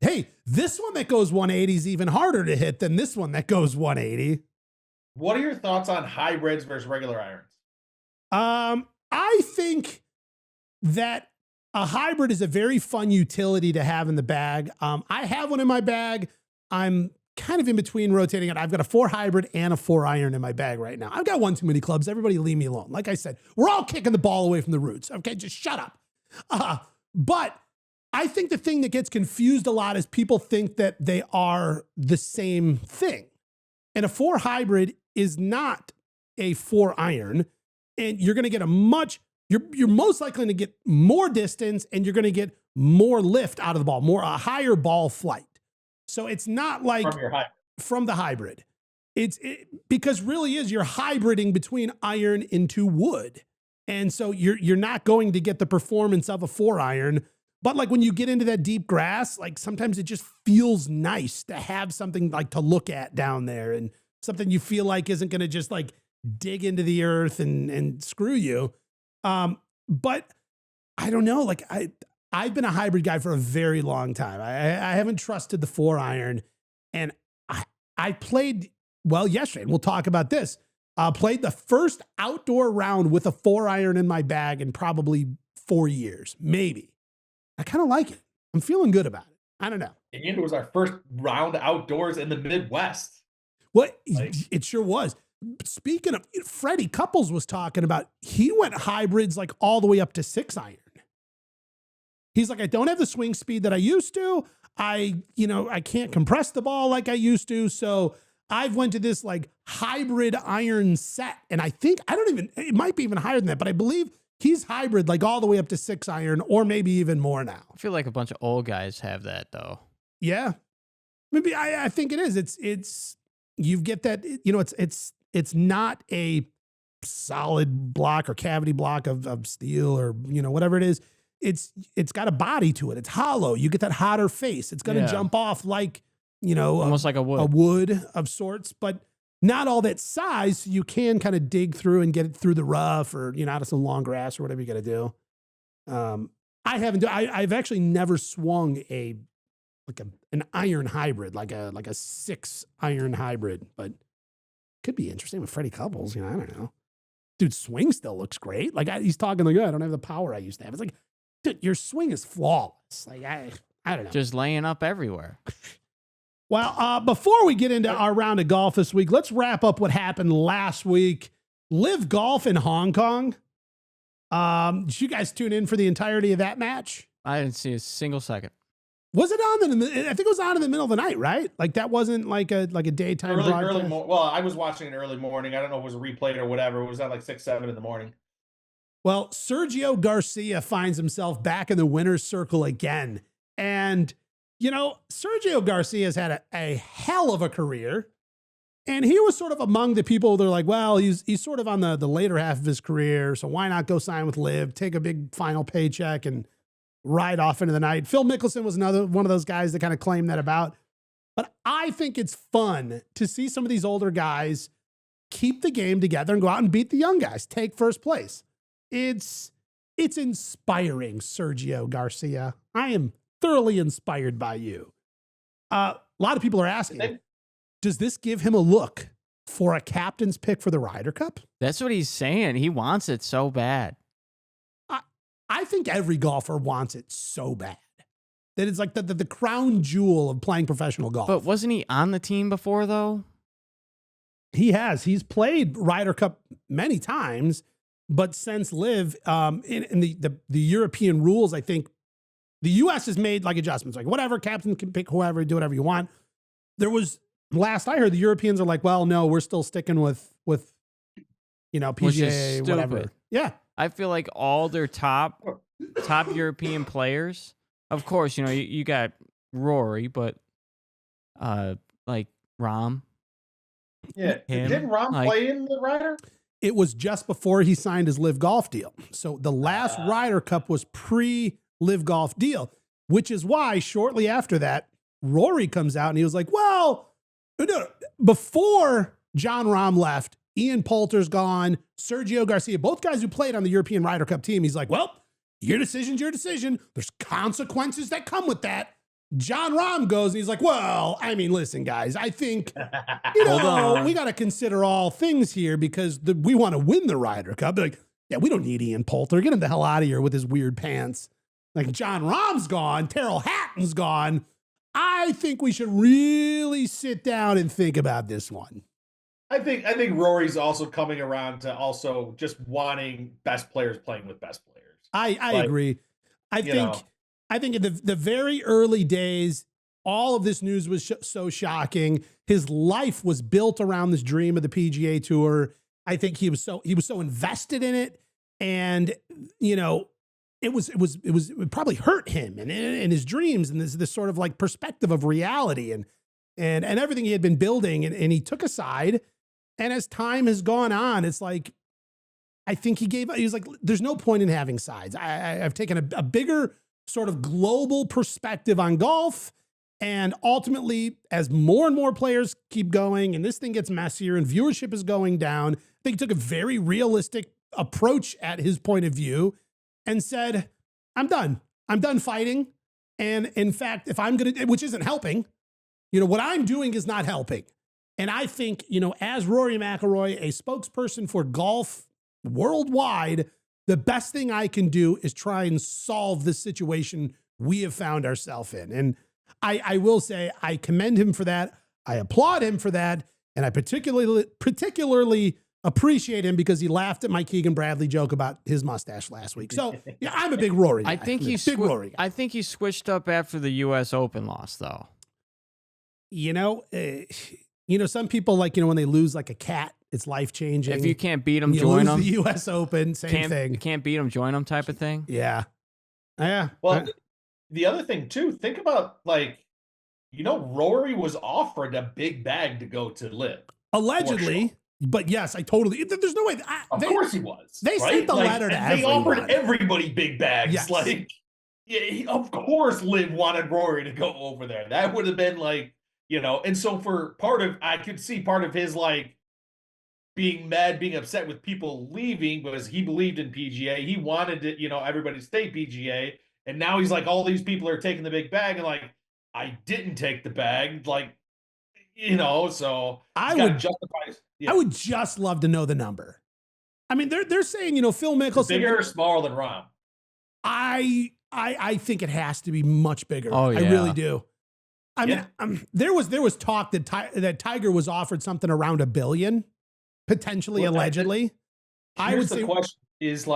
hey, this one that goes 180 is even harder to hit than this one that goes 180. What are your thoughts on hybrids versus regular irons? I think that a hybrid is a very fun utility to have in the bag. I have one in my bag. I'm kind of in between rotating it. I've got a 4 hybrid and a 4-iron in my bag right now. I've got one too many clubs. Everybody leave me alone. Like I said, we're all kicking the ball away from the roots. Okay, just shut up. But I think the thing that gets confused a lot is people think that they are the same thing. And a 4 hybrid is not a 4-iron. And you're going to get you're most likely to get more distance and you're going to get more lift out of the ball, a higher ball flight. So it's not like from the hybrid. Because really is you're hybriding between iron into wood. And so you're not going to get the performance of a 4-iron. But like when you get into that deep grass, like sometimes it just feels nice to have something like to look at down there and something you feel like isn't going to just like dig into the earth and screw you. But I don't know, like I've been a hybrid guy for a very long time. I haven't trusted the 4-iron, and I played yesterday, and we'll talk about this. Played the first outdoor round with a 4-iron in my bag in probably 4 years, maybe. I kind of like it. I'm feeling good about it. I don't know. And it was our first round outdoors in the Midwest. What it sure was. Speaking of, Freddie Couples was talking about, he went hybrids like all the way up to 6-iron. He's like, I don't have the swing speed that I used to. I can't compress the ball like I used to. So I've went to this like hybrid iron set. And it might be even higher than that, but I believe he's hybrid like all the way up to 6-iron or maybe even more now. I feel like a bunch of old guys have that though. Yeah. Maybe I think it is. You get that, it's not a solid block or cavity block of steel or, whatever it is. It's got a body to it. It's hollow. You get that hotter face. It's going to jump off like, almost like a wood of sorts, but not all that size. So you can kind of dig through and get it through the rough or, out of some long grass or whatever you got to do. I've actually never swung an iron hybrid, like a 6-iron hybrid, but could be interesting with Freddie Couples. I don't know. Dude, swing still looks great. Like he's talking like, I don't have the power I used to have. It's like, dude, your swing is flawless. Like I don't know. Just laying up everywhere. Well, before we get into our round of golf this week, let's wrap up what happened last week. LIV Golf in Hong Kong. Did you guys tune in for the entirety of that match? I didn't see a single second. Was it on? I think it was on in the middle of the night, right? Like that wasn't like a daytime broadcast? Well, I was watching it early morning. I don't know if it was a replay or whatever. It was at like 6, 7 in the morning. Well, Sergio Garcia finds himself back in the winner's circle again. And, Sergio Garcia has had a hell of a career. And he was sort of among the people that are like, well, he's sort of on the later half of his career. So why not go sign with LIV, take a big final paycheck and ride off into the night. Phil Mickelson was another one of those guys that kind of claimed that about. But I think it's fun to see some of these older guys keep the game together and go out and beat the young guys, take first place. It's inspiring, Sergio Garcia. I am thoroughly inspired by you. A lot of people are asking, does this give him a look for a captain's pick for the Ryder Cup? That's what he's saying. He wants it so bad. I think every golfer wants it so bad that it's like the crown jewel of playing professional golf. But wasn't he on the team before, though? He has. He's played Ryder Cup many times, but since LIV, in the European rules, I think the U.S. has made like adjustments. Like whatever, captain can pick whoever, do whatever you want. There was, last I heard, the Europeans are like, well, no, we're still sticking with PGA, whatever. Yeah. I feel like all their top European players, of course, you got Rory, but like Rahm. Yeah. Didn't Rahm play in the Ryder? It was just before he signed his LIV Golf deal. So the last Ryder Cup was pre-LIV Golf deal, which is why shortly after that, Rory comes out and he was like, well, no, before John Rahm left, Ian Poulter's gone, Sergio Garcia, both guys who played on the European Ryder Cup team. He's like, well, your decision's your decision. There's consequences that come with that. John Rahm goes and he's like, well, I mean, listen, guys, I think, we got to consider all things here because we want to win the Ryder Cup. They're like, yeah, we don't need Ian Poulter. Get him the hell out of here with his weird pants. Like John Rahm's gone. Terrell Hatton's gone. I think we should really sit down and think about this one. I think Rory's also coming around to also just wanting best players playing with best players. I agree. I think in the very early days, all of this news was so shocking. His life was built around this dream of the PGA Tour. I think he was so invested in it, and it probably hurt him and his dreams and this sort of like perspective of reality and everything he had been building, and he took a side. And as time has gone on, it's like, I think he was like, there's no point in having sides. I've taken a bigger sort of global perspective on golf. And ultimately, as more and more players keep going and this thing gets messier and viewership is going down, I think he took a very realistic approach at his point of view and said, I'm done. I'm done fighting. And in fact, if I'm going to, which isn't helping, what I'm doing is not helping. And I think, as Rory McIlroy, a spokesperson for golf worldwide, the best thing I can do is try and solve this situation we have found ourselves in. And I will say I commend him for that. I applaud him for that. And I particularly appreciate him because he laughed at my Keegan Bradley joke about his mustache last week. So yeah, I'm a big Rory guy. I think he switched up after the U.S. Open loss, though. Some people when they lose like a cat, it's life changing. If you can't beat them, you join lose them. The U.S. Open, same thing. You can't beat them, join them, type of thing. Yeah. Well, the other thing too, think about Rory was offered a big bag to go to LIV. Allegedly, but yes, there's no way. Of course he was. They sent the letter to everyone. They offered everybody big bags. Yes. Of course LIV wanted Rory to go over there. That would have been and so for I could see part of his being mad, being upset with people leaving because he believed in PGA. He wanted to, everybody to stay PGA. And now he's all these people are taking the big bag and I didn't take the bag. So I would just love to know the number. I mean, they're saying, Phil Mickelson. Bigger or smaller than Rahm? I think it has to be much bigger. Oh, yeah. I really do. I mean, there was talk that Tiger was offered something around $1 billion, potentially, allegedly. I would say the question is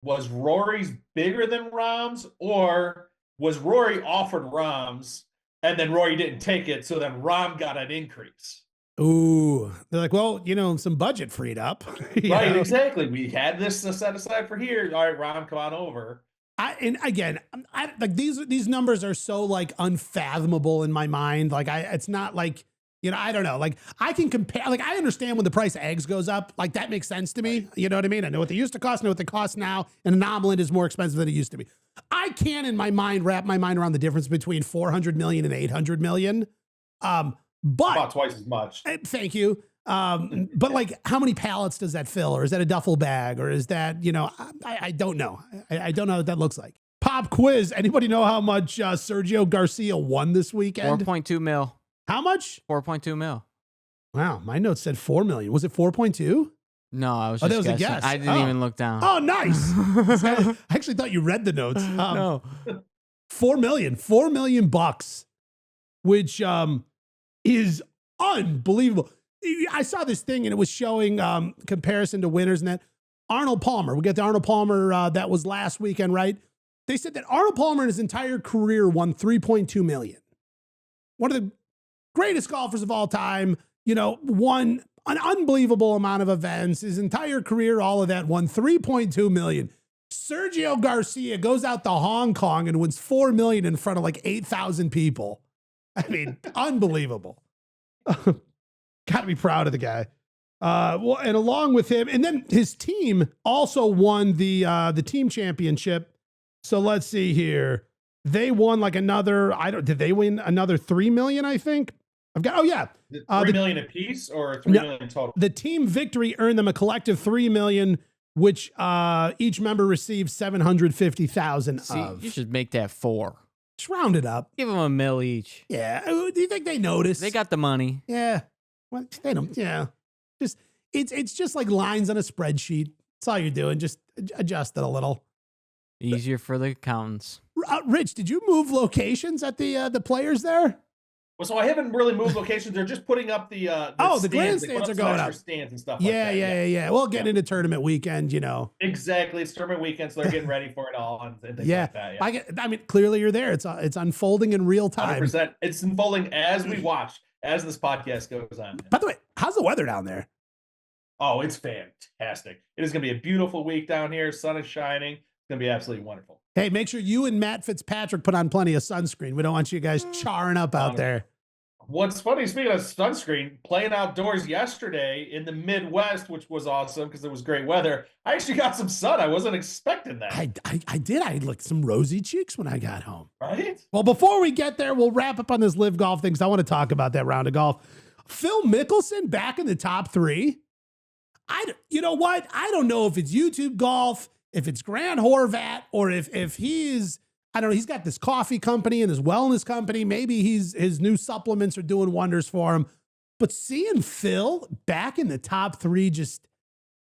was Rory's bigger than Rahm's, or was Rory offered Rahm's and then Rory didn't take it, so then Rahm got an increase? Ooh, they're like, well, some budget freed up. Right, exactly. We had this set aside for here. All right, Rahm, come on over. These numbers are so unfathomable in my mind. It's not I don't know. I can compare. I understand when the price of eggs goes up. That makes sense to me. You know what I mean? I know what they used to cost. I know what they cost now. And an omelet is more expensive than it used to be. I can, in my mind, wrap my mind around the difference between 400 million and 800 million. But about twice as much. Thank you. But how many pallets does that fill? Or is that a duffel bag? Or is that, I don't know. I don't know what that looks like. Pop quiz. Anybody know how much Sergio Garcia won this weekend? 4.2 mil. How much? 4.2 mil. Wow. My note said 4 million. Was it 4.2? No, I was just that was guessing. a guess. I didn't even look down. Oh, nice. I actually thought you read the notes. No. 4 million bucks, which is unbelievable. I saw this thing and it was showing comparison to winners and that. Arnold Palmer, we got the Arnold Palmer that was last weekend, right? They said that Arnold Palmer in his entire career won 3.2 million. One of the greatest golfers of all time, won an unbelievable amount of events. His entire career, all of that, won 3.2 million. Sergio Garcia goes out to Hong Kong and wins 4 million in front of 8,000 people. I mean, unbelievable. Got to be proud of the guy. And along with him, and then his team also won the team championship. So let's see here. They won another, did they win another 3 million, I think? $3 million apiece or 3 million total? The team victory earned them a collective 3 million, which each member received 750,000 of. You should make that 4. Just round it up. Give them $1 million each. Yeah. Do you think they notice? They got the money. Yeah. Well, they don't. Yeah. It's just like lines on a spreadsheet. That's all you're doing. Just adjust it a little. Easier for the accountants. Rich, did you move locations at the players there? Well, so I haven't really moved locations. They're just putting up the grandstands are going up. Stands and stuff. Yeah. Well, getting into tournament weekend, Exactly, it's tournament weekend, so they're getting ready for it all and things like that. Yeah. I mean, clearly you're there. It's unfolding in real time. 100%. It's unfolding as we watch, as this podcast goes on. By the way, how's the weather down there? Oh, it's fantastic. It is going to be a beautiful week down here. Sun is shining. It's going to be absolutely wonderful. Hey, make sure you and Matt Fitzpatrick put on plenty of sunscreen. We don't want you guys charring up out there. What's funny, speaking of sunscreen, playing outdoors yesterday in the Midwest, which was awesome because it was great weather, I actually got some sun. I wasn't expecting that. I did. I had some rosy cheeks when I got home. Right? Well, before we get there, we'll wrap up on this LIV Golf thing because I want to talk about that round of golf. Phil Mickelson back in the top 3. You know what? I don't know if it's YouTube golf, if it's Grant Horvat, or if he's, I don't know, he's got this coffee company and his wellness company. Maybe his new supplements are doing wonders for him. But seeing Phil back in the top 3, just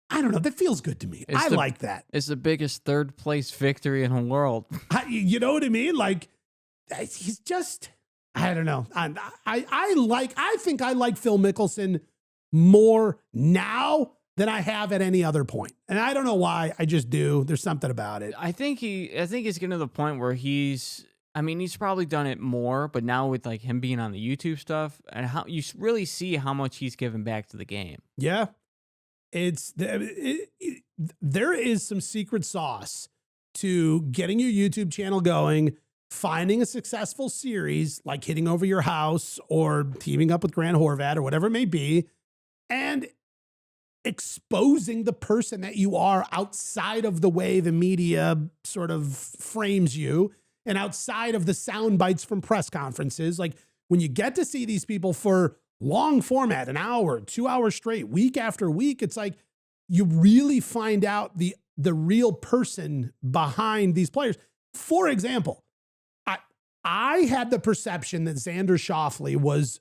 I don't know. That feels good to me. I like that. It's the biggest third place victory in the world. You know what I mean? Like, he's just, I don't know. I think I like Phil Mickelson more now than I have at any other point. And I don't know why. I just do. There's something about it. I think he's getting to the point where he's probably done it more, but now with like him being on the YouTube stuff and how you really see how much he's given back to the game. Yeah. There is some secret sauce to getting your YouTube channel going, finding a successful series like Hitting Over Your House or teaming up with Grant Horvat or whatever it may be, and exposing the person that you are outside of the way the media sort of frames you and outside of the sound bites from press conferences. Like when you get to see these people for long format, an hour, 2 hours straight, week after week, it's like you really find out the real person behind these players. For example, I had the perception that Xander Schauffele was,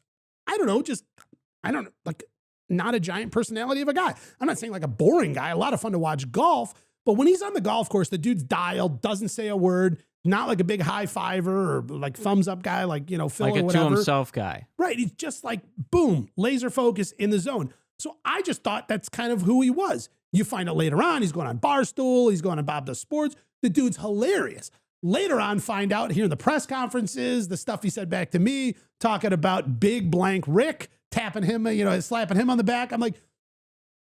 like not a giant personality of a guy. I'm not saying like a boring guy, a lot of fun to watch golf, but when he's on the golf course, the dude's dialed, doesn't say a word, not like a big high fiver or like thumbs up guy, like, Phil like or whatever. To himself guy. Right. He's just like, boom, laser focus in the zone. So I just thought that's kind of who he was. You find out later on, he's going on Barstool, he's going on Bob Does Sports. The dude's hilarious. Later on, find out here in the press conferences, the stuff he said back to me, talking about big blank Rick, tapping him, slapping him on the back. I'm like,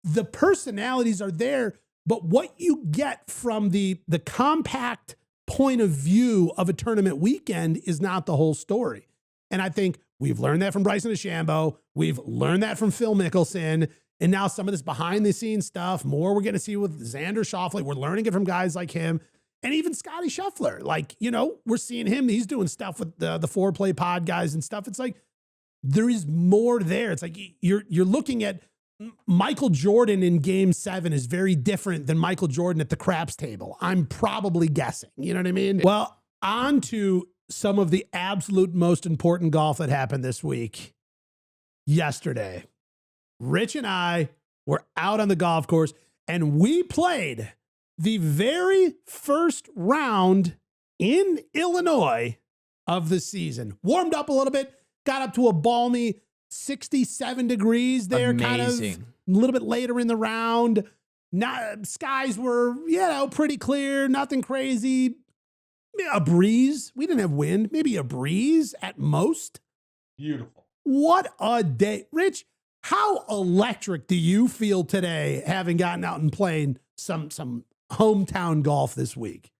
the personalities are there, but what you get from the compact point of view of a tournament weekend is not the whole story. And I think we've learned that from Bryson DeChambeau. We've learned that from Phil Mickelson. And now some of this behind the scenes stuff, more we're going to see with Xander Schauffele. We're learning it from guys like him. And even Scotty Scheffler, like, we're seeing him. He's doing stuff with the Foreplay Pod guys and stuff. It's like, there is more there. It's like you're looking at Michael Jordan in Game 7 is very different than Michael Jordan at the craps table. I'm probably guessing. You know what I mean? Well, on to some of the absolute most important golf that happened this week. Yesterday, Rich and I were out on the golf course and we played the very first round in Illinois of the season. Warmed up a little bit, got up to a balmy 67 degrees there. Amazing. Kind of a little bit later in the round. Skies were, pretty clear, nothing crazy. A breeze. We didn't have wind, maybe a breeze at most. Beautiful. What a day. Rich, how electric do you feel today having gotten out and playing some hometown golf this week?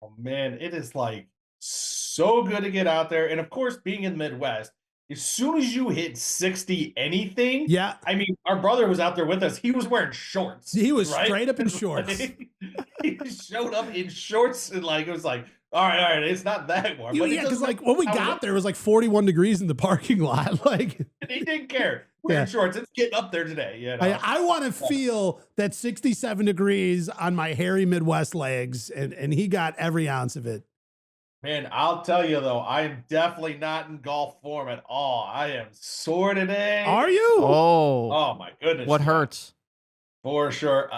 Oh man, it is like so good to get out there. And of course, being in the Midwest, as soon as you hit 60 anything, yeah. I mean, our brother was out there with us. He was wearing shorts. He was straight up in shorts. He showed up in shorts and it was like, all right, it's not that warm. Yeah, because when we got there, it was like 41 degrees in the parking lot. Like he didn't care. Wearing shorts. It's getting up there today. I want to feel that 67 degrees on my hairy Midwest legs, and he got every ounce of it. Man, I'll tell you though, I am definitely not in golf form at all. I am sore today. Are you? Oh my goodness. What hurts? For sure.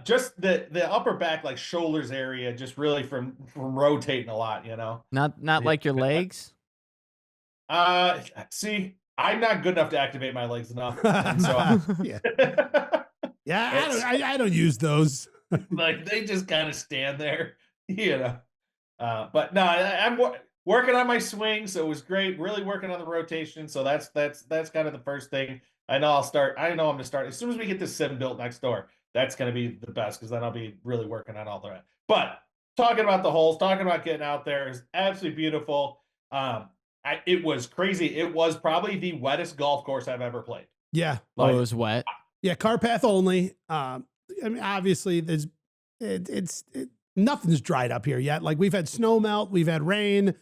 Just the upper back, like shoulders area, just really from rotating a lot, Not like your legs? See, I'm not good enough to activate my legs enough. So I don't use those. Like they just kind of stand there, But no, I'm working on my swing, so it was great. Really working on the rotation, so that's kind of the first thing. I know I'm gonna start as soon as we get this sim built next door. That's gonna be the best because then I'll be really working on all that. But talking about the holes, talking about getting out there is absolutely beautiful. It was crazy. It was probably the wettest golf course I've ever played. Yeah. It was wet. Yeah, car path only. I mean, obviously, nothing's dried up here yet. Like we've had snow melt, we've had rain,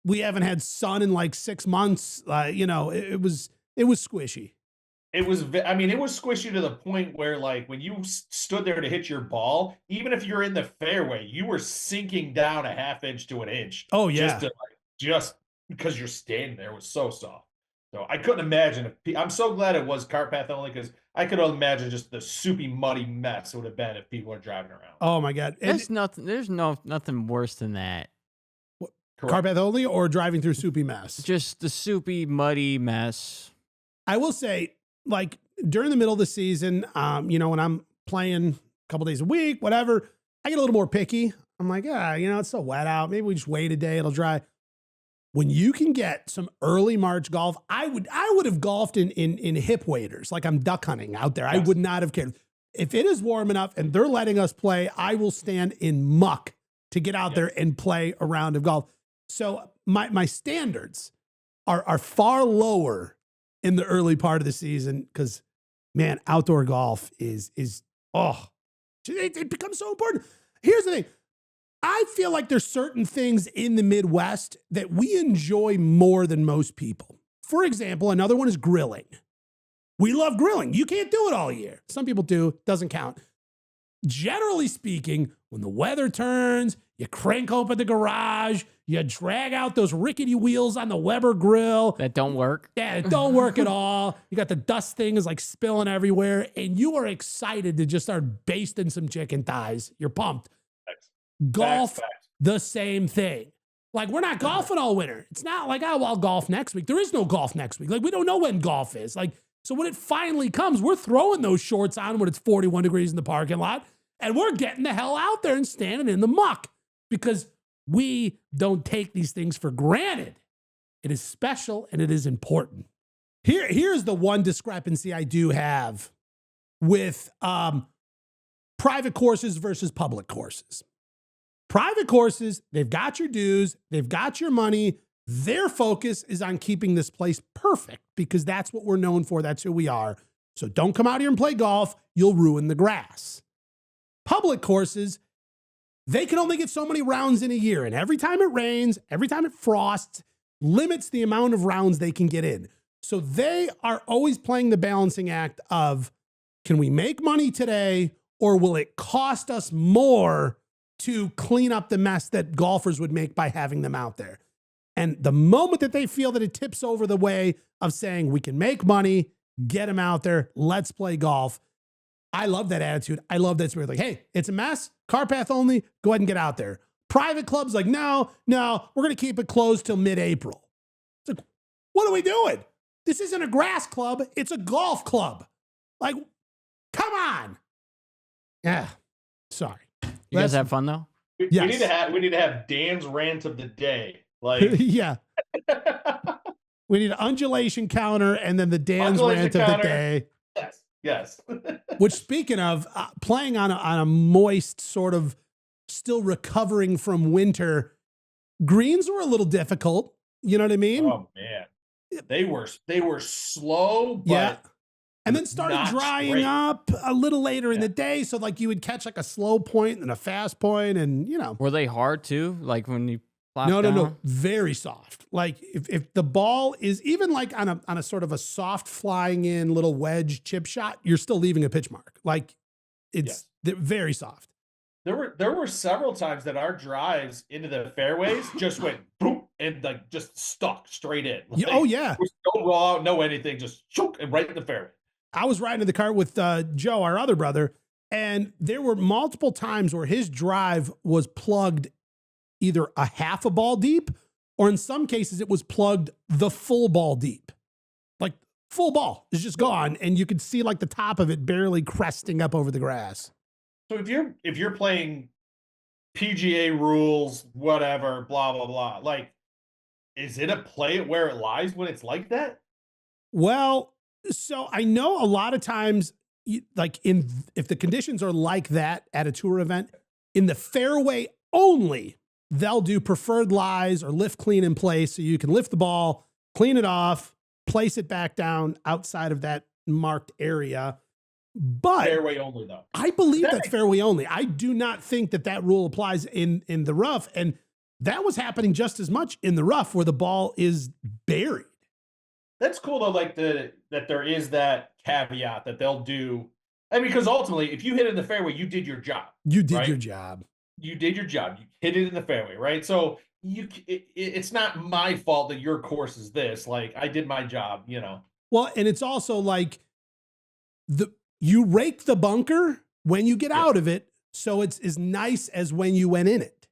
we haven't had sun in like 6 months. It was squishy. It was squishy to the point where like when you stood there to hit your ball, even if you're in the fairway, you were sinking down a half inch to an inch. Oh yeah. Just because you're standing there. It was so soft. So I couldn't imagine if I'm so glad it was cart path only, because I could imagine just the soupy, muddy mess it would have been if people are driving around. Oh my God. There's nothing worse than that. Cart path only or driving through soupy mess? Just the soupy, muddy mess. I will say, like, during the middle of the season, you know, when I'm playing a couple days a week, whatever, I get a little more picky. I'm like, you know, it's so wet out. Maybe we just wait a day, it'll dry. When you can get some early March golf, I would have golfed in hip waders, like I'm duck hunting out there. Yes. I would not have cared. If it is warm enough and they're letting us play, I will stand in muck to get out there and play a round of golf. So my standards are far lower in the early part of the season because, man, outdoor golf is it becomes so important. Here's the thing. I feel like there's certain things in the Midwest that we enjoy more than most people. For example, another one is grilling. We love grilling. You can't do it all year. Some people do. Doesn't count. Generally speaking, when the weather turns, you crank open the garage, you drag out those rickety wheels on the Weber grill. That don't work. Yeah, it don't work at all. You got the dust thing is like spilling everywhere, and you are excited to just start basting some chicken thighs. You're pumped. Golf, the same thing. Like, we're not golfing all winter. It's not like, oh, well, I'll golf next week. There is no golf next week. Like, we don't know when golf is. Like, so when it finally comes, we're throwing those shorts on when it's 41 degrees in the parking lot, and we're getting the hell out there and standing in the muck because we don't take these things for granted. It is special and it is important. Here's the one discrepancy I do have with private courses versus public courses. Private courses, they've got your dues, they've got your money. Their focus is on keeping this place perfect because that's what we're known for. That's who we are. So don't come out here and play golf. You'll ruin the grass. Public courses, they can only get so many rounds in a year. And every time it rains, every time it frosts, limits the amount of rounds they can get in. So they are always playing the balancing act of, can we make money today or will it cost us more to clean up the mess that golfers would make by having them out there? And the moment that they feel that it tips over the way of saying, we can make money, get them out there, let's play golf. I love that attitude. I love that spirit. Like, hey, it's a mess, car path only, go ahead and get out there. Private clubs like, no, we're going to keep it closed till mid-April. It's like, what are we doing? This isn't a grass club. It's a golf club. Like, come on. Yeah, sorry. You guys have fun though? Yes. We need to have Dan's rant of the day. Like, yeah. We need an undulation counter and then the Dan's rant of the day. Yes. Which, speaking of playing on a moist sort of still recovering from winter, greens were a little difficult. You know what I mean? Oh man, they were slow, but yeah. And then started drying up a little later in the day. So like you would catch like a slow point and a fast point and, you know. Were they hard too? Like when you plop No. down? Very soft. Like if the ball is even like on a sort of a soft flying in little wedge chip shot, you're still leaving a pitch mark. Like it's very soft. There were several times that our drives into the fairways just went boom and like just stuck straight in. Like, oh yeah. No raw, no anything, just choke and right in the fairway. I was riding in the car with Joe, our other brother, and there were multiple times where his drive was plugged either a half a ball deep, or in some cases it was plugged the full ball deep. Like full ball is just gone, and you could see like the top of it barely cresting up over the grass. So if you're playing PGA rules, whatever, blah, blah, blah, like, is it a play it where it lies when it's like that? Well, so I know a lot of times, like if the conditions are like that at a tour event, in the fairway only, they'll do preferred lies or lift clean in place. So you can lift the ball, clean it off, place it back down outside of that marked area. But fairway only though. I believe that's fairway only. I do not think that rule applies in the rough. And that was happening just as much in the rough where the ball is buried. That's cool though, like that there is that caveat that they'll do. I mean, because ultimately, if you hit it in the fairway, you did your job. You did your job. You did your job. You hit it in the fairway, right? So it's not my fault that your course is this. Like, I did my job, you know. Well, and it's also like you rake the bunker when you get out of it, so it's as nice as when you went in it.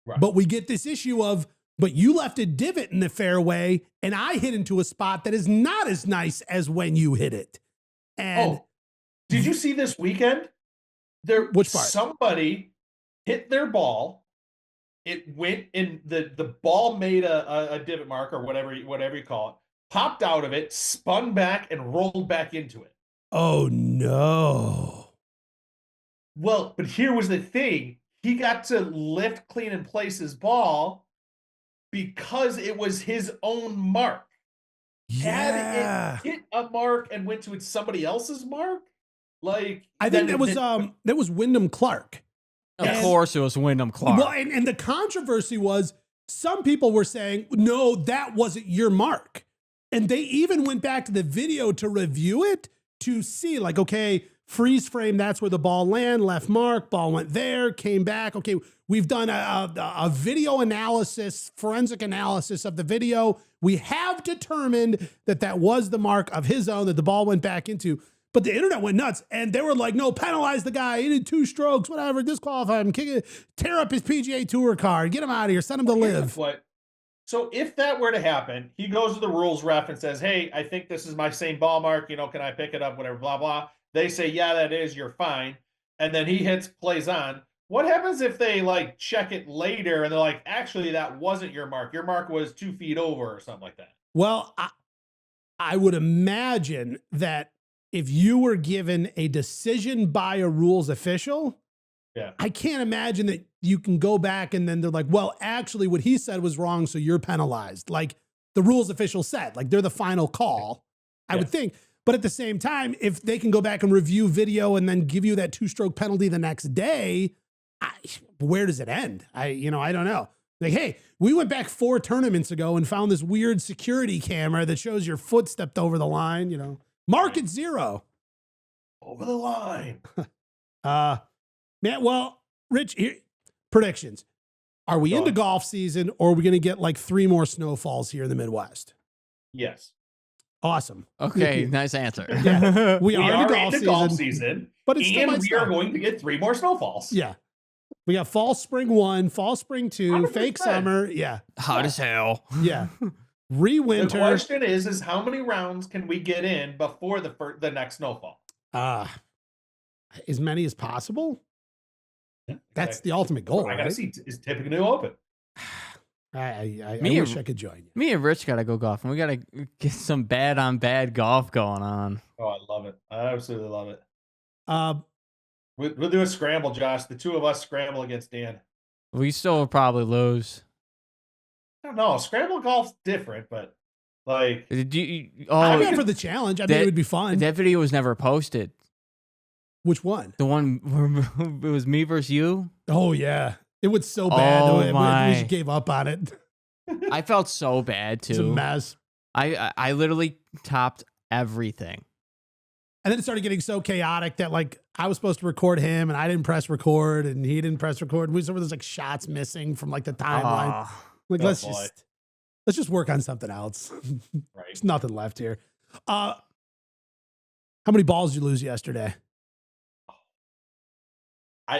Right. But we get this issue of, but you left a divot in the fairway, and I hit into a spot that is not as nice as when you hit it. And did you see this weekend? Which part? Somebody hit their ball. It went in the ball made a divot mark or whatever you call it, popped out of it, spun back, and rolled back into it. Oh no. Well, but here was the thing. He got to lift, clean, and place his ball because it was his own mark. Yeah. Had it hit a mark and went to somebody else's mark, like I think that was Wyndham Clark. Of course it was Wyndham Clark. Well, and the controversy was some people were saying, no, that wasn't your mark. And they even went back to the video to review it to see, like, okay, freeze frame, that's where the ball landed, left mark, ball went there, came back. Okay, we've done a video analysis, forensic analysis of the video. We have determined that that was the mark of his own that the ball went back into. But the internet went nuts, and they were like, no, penalize the guy. He did 2 strokes, whatever, disqualify him, kick it, tear up his PGA Tour card, get him out of here, send him to LIV. So if that were to happen, he goes to the rules ref and says, hey, I think this is my same ball mark, you know, can I pick it up, whatever, blah, blah. They say, yeah, that is, you're fine. And then he plays on. What happens if they, like, check it later and they're like, actually, that wasn't your mark. Your mark was 2 feet over or something like that? Well, I would imagine that if you were given a decision by a rules official, I can't imagine that you can go back and then they're like, well, actually what he said was wrong, so you're penalized. Like the rules official said, like they're the final call, I would think. But at the same time, if they can go back and review video and then give you that 2-stroke penalty the next day, where does it end? I don't know. Like, hey, we went back 4 tournaments ago and found this weird security camera that shows your foot stepped over the line, you know. Mark at 0. Over the line. Man, well, Rich, here, predictions. Are we into golf season, or are we going to get like 3 more snowfalls here in the Midwest? Yes. Awesome. Okay, nice answer. Yeah, we are into golf season, but it's and we are going to get 3 more snowfalls. Yeah. We got fall spring 1, fall spring 2, 100%. Fake summer. Yeah. Hot as hell. Yeah. Re-winter. The question is how many rounds can we get in before the next snowfall? As many as possible. That's the ultimate goal. I gotta see, is Tipping to open? I wish I could join you. Me and Rich gotta go golfing. We gotta get some bad on bad golf going on. Oh, I love it. I absolutely love it. We'll do a scramble, Josh. The 2 of us scramble against Dan. We still will probably lose. I don't know. Scramble golf's different, but like, I'm in for the challenge. I think it would be fun. That video was never posted. Which one? The one where it was me versus you. Oh yeah, it was so bad. Oh, we just gave up on it. I felt so bad too. It's a mess. I literally topped everything. And then it started getting so chaotic that like I was supposed to record him and I didn't press record and he didn't press record. There was like shots missing from like the timeline. Like let's just work on something else. Right. There's nothing left here. How many balls did you lose yesterday?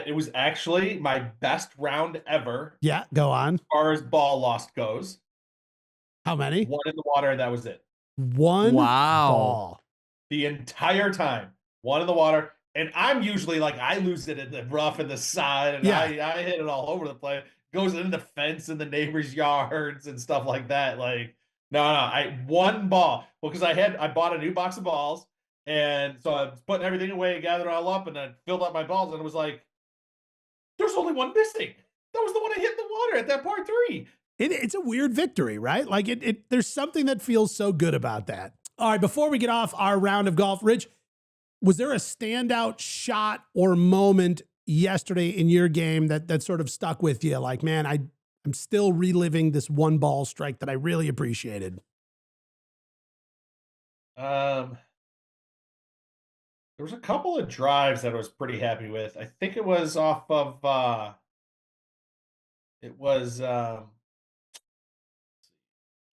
It was actually my best round ever. Yeah, go on. As far as ball lost goes. How many? 1 in the water, and that was it. 1 ball. The entire time. 1 in the water. And I'm usually like, I lose it in the rough and the side, and I hit it all over the place. Goes in the fence in the neighbors' yards and stuff like that. Like, no, 1 ball. Well, because I bought a new box of balls, and so I was putting everything away, gathered it all up, and then filled up my balls, and it was like, there's only 1 missing. That was the one I hit in the water at that par 3. It's a weird victory, right? Like there's something that feels so good about that. All right, before we get off our round of golf, Rich, was there a standout shot or moment yesterday in your game that sort of stuck with you? Like, man, I'm still reliving this 1 ball strike that I really appreciated. There was a couple of drives that I was pretty happy with. I think it was off of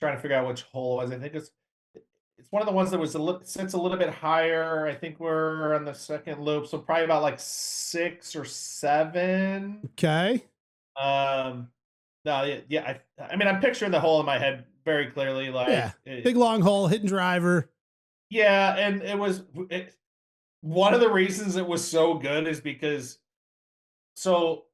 trying to figure out which hole it was. I think it's one of the ones that was sits a little bit higher. I think we're on the second loop, so probably about like 6 or 7. Okay. No, yeah. I mean, I'm picturing the hole in my head very clearly. Like, big long hole, hidden driver. Yeah, and one of the reasons it was so good is because, so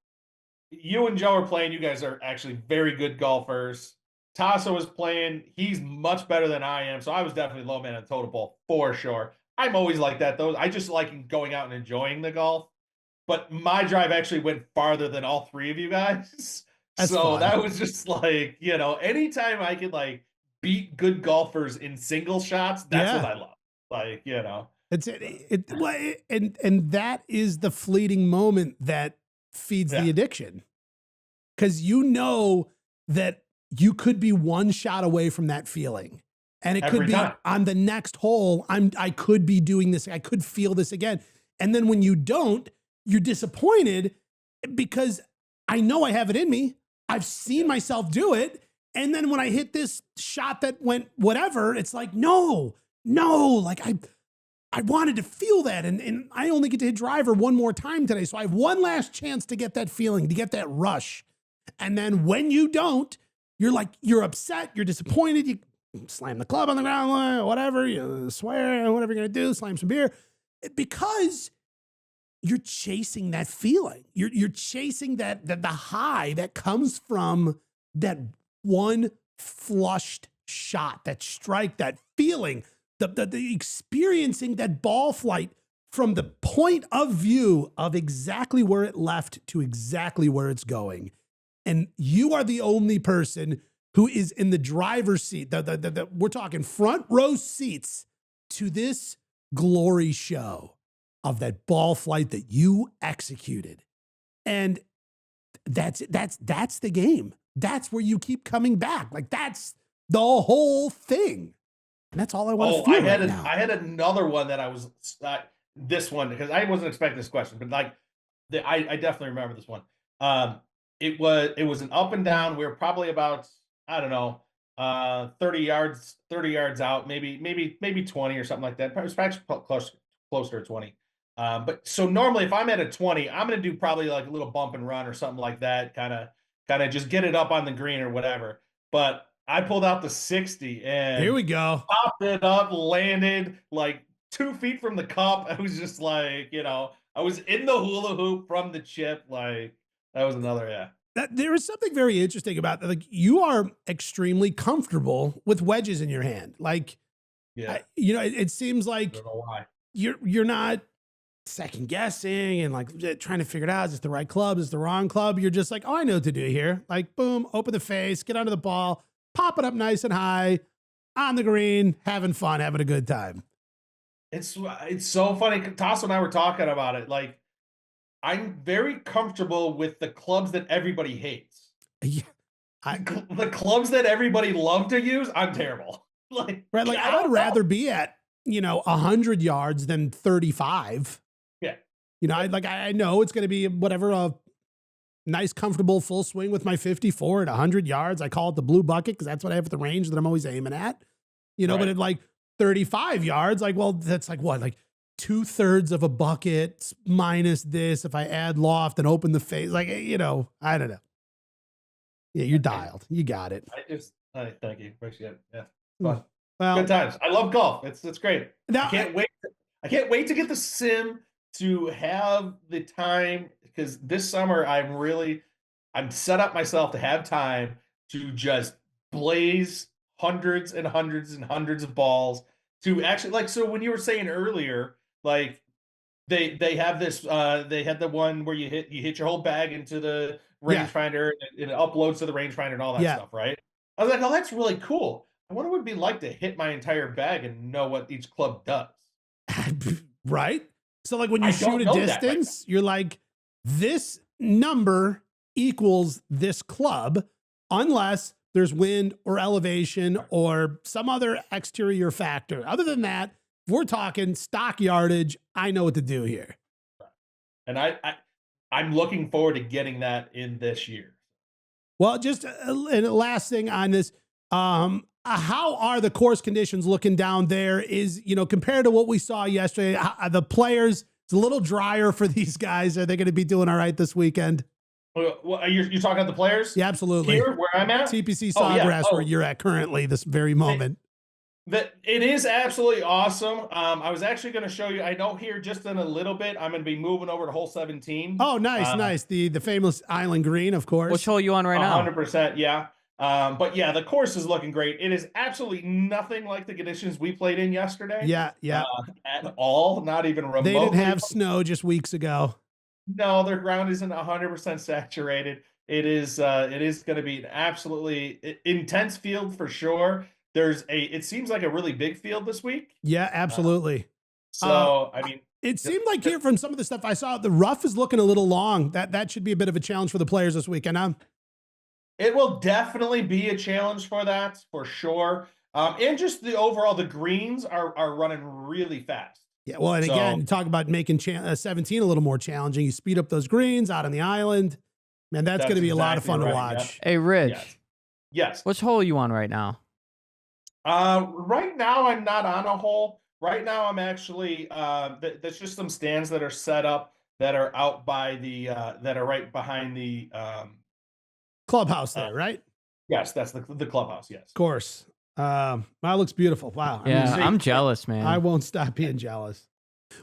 you and Joe are playing. You guys are actually very good golfers. Tasso was playing. He's much better than I am. So I was definitely low man on total ball for sure. I'm always like that, though. I just like going out and enjoying the golf. But my drive actually went farther than all 3 of you guys. That's so fun. That was just like, anytime I could like beat good golfers in single shots, that's what I love. Like, It's and that is the fleeting moment that feeds the addiction. Because you know that you could be one shot away from that feeling. And it could be on the next hole, I could be doing this, I could feel this again. And then when you don't, you're disappointed because I know I have it in me. I've seen myself do it. And then when I hit this shot that went whatever, it's like, no, like I wanted to feel that. And I only get to hit driver one more time today. So I have one last chance to get that feeling, to get that rush. And then when you don't, you're upset, you're disappointed, you slam the club on the ground, whatever, you swear, whatever you're going to do, slam some beer, because you're chasing that feeling. You're chasing that the high that comes from that one flushed shot, that strike, that feeling, the experiencing that ball flight from the point of view of exactly where it left to exactly where it's going. And you are the only person who is in the driver's seat. We're talking front row seats to this glory show of that ball flight that you executed. And that's the game. That's where you keep coming back. Like, that's the whole thing. And that's all I want to feel now. I had another one that I was, this one, because I wasn't expecting this question, but like, I definitely remember this one. It was an up and down. We were probably about, I don't know, 30 yards out, maybe 20 or something like that. It was actually closer to 20. But so normally if I'm at a 20, I'm going to do probably like a little bump and run or something like that. Kind of just get it up on the green or whatever. But I pulled out the 60 and here we go. Popped it up, landed like 2 feet from the cup. I was just like, I was in the hula hoop from the chip. Like, that was another, There is something very interesting about that. Like, you are extremely comfortable with wedges in your hand. Like, it seems like I don't know why. You're not second guessing and like trying to figure it out. Is this the right club? Is it the wrong club? You're just like, oh, I know what to do here. Like, boom, open the face, get under the ball, pop it up nice and high on the green, having fun, having a good time. It's so funny. Tasso and I were talking about it. Like, I'm very comfortable with the clubs that everybody hates. Yeah, the clubs that everybody love to use, I'm terrible. Like, right? Like, I would rather be at 100 yards than 35. Yeah, I know it's going to be whatever a nice, comfortable full swing with my 54 at 100 yards. I call it the blue bucket because that's what I have at the range that I'm always aiming at. But at like 35 yards, like, well, that's like what, like 2/3 of a bucket minus this. If I add loft and open the face, like, I don't know. Yeah, you're dialed. You got it. Thank you. Appreciate it. Yeah. Fun. Well, good times. I love golf. It's great. Now, I can't wait to get the sim to have the time, because this summer I'm set up myself to have time to just blaze hundreds and hundreds and hundreds of balls to actually, like, so when you were saying earlier, like they have this they had the one where you hit your whole bag into the rangefinder and it uploads to the rangefinder and all that stuff, right? I was like, oh, that's really cool. I wonder what it'd be like to hit my entire bag and know what each club does. Right? So like when you shoot a distance, you're like, this number equals this club, unless there's wind or elevation or some other exterior factor. Other than that, if we're talking stock yardage, I know what to do here. And I'm looking forward to getting that in this year. Well, just a last thing on this. how are the course conditions looking down there? Is, compared to what we saw yesterday, the players, it's a little drier for these guys. Are they going to be doing all right this weekend? Well, you're talking about the players? Yeah, absolutely. Here, where I'm at? TPC Sawgrass, where you're at currently, this very moment. It is absolutely awesome. I was actually going to show you, I know here just in a little bit, I'm going to be moving over to hole 17. Oh, nice. The famous Island Green, of course. Which hole you on right now? 100%, yeah. But yeah, the course is looking great. It is absolutely nothing like the conditions we played in yesterday. Yeah. At all, not even remotely. They didn't have snow just weeks ago. No, their ground isn't 100% saturated. It is going to be an absolutely intense field for sure. It seems like a really big field this week. Yeah, absolutely. I mean, it seemed like here from some of the stuff I saw, the rough is looking a little long. That should be a bit of a challenge for the players this weekend. It will definitely be a challenge for that, for sure. And just the greens are running really fast. Yeah, well, and again, talk about making 17 a little more challenging. You speed up those greens out on the island. Man, that's going to be a lot of fun to watch. Yeah. Hey, Rich. Yes. Which hole are you on right now? Right now, I'm not on a hole. Right now, I'm actually, there's just some stands that are set up that are out by that are right behind the clubhouse there, right? Yes, that's the clubhouse, yes. Of course. That looks beautiful. Wow. Yeah, I'm jealous, man. I won't stop being jealous.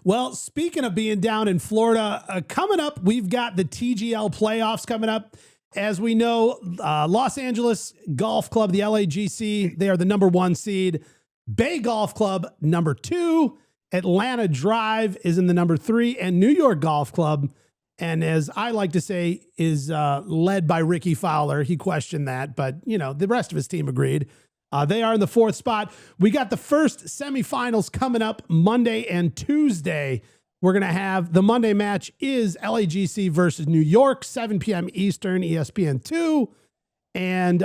Well, speaking of being down in Florida, coming up, we've got the TGL playoffs coming up. As we know, Los Angeles Golf Club, the LAGC, they are the #1 seed. Bay Golf Club, #2. Atlanta Drive is in the #3. And New York Golf Club, and as I like to say, is led by Ricky Fowler. He questioned that, but, the rest of his team agreed. They are in the 4th spot. We got the first semifinals coming up Monday and Tuesday. We're going to have the Monday match is LAGC versus New York, 7 p.m. Eastern, ESPN2. And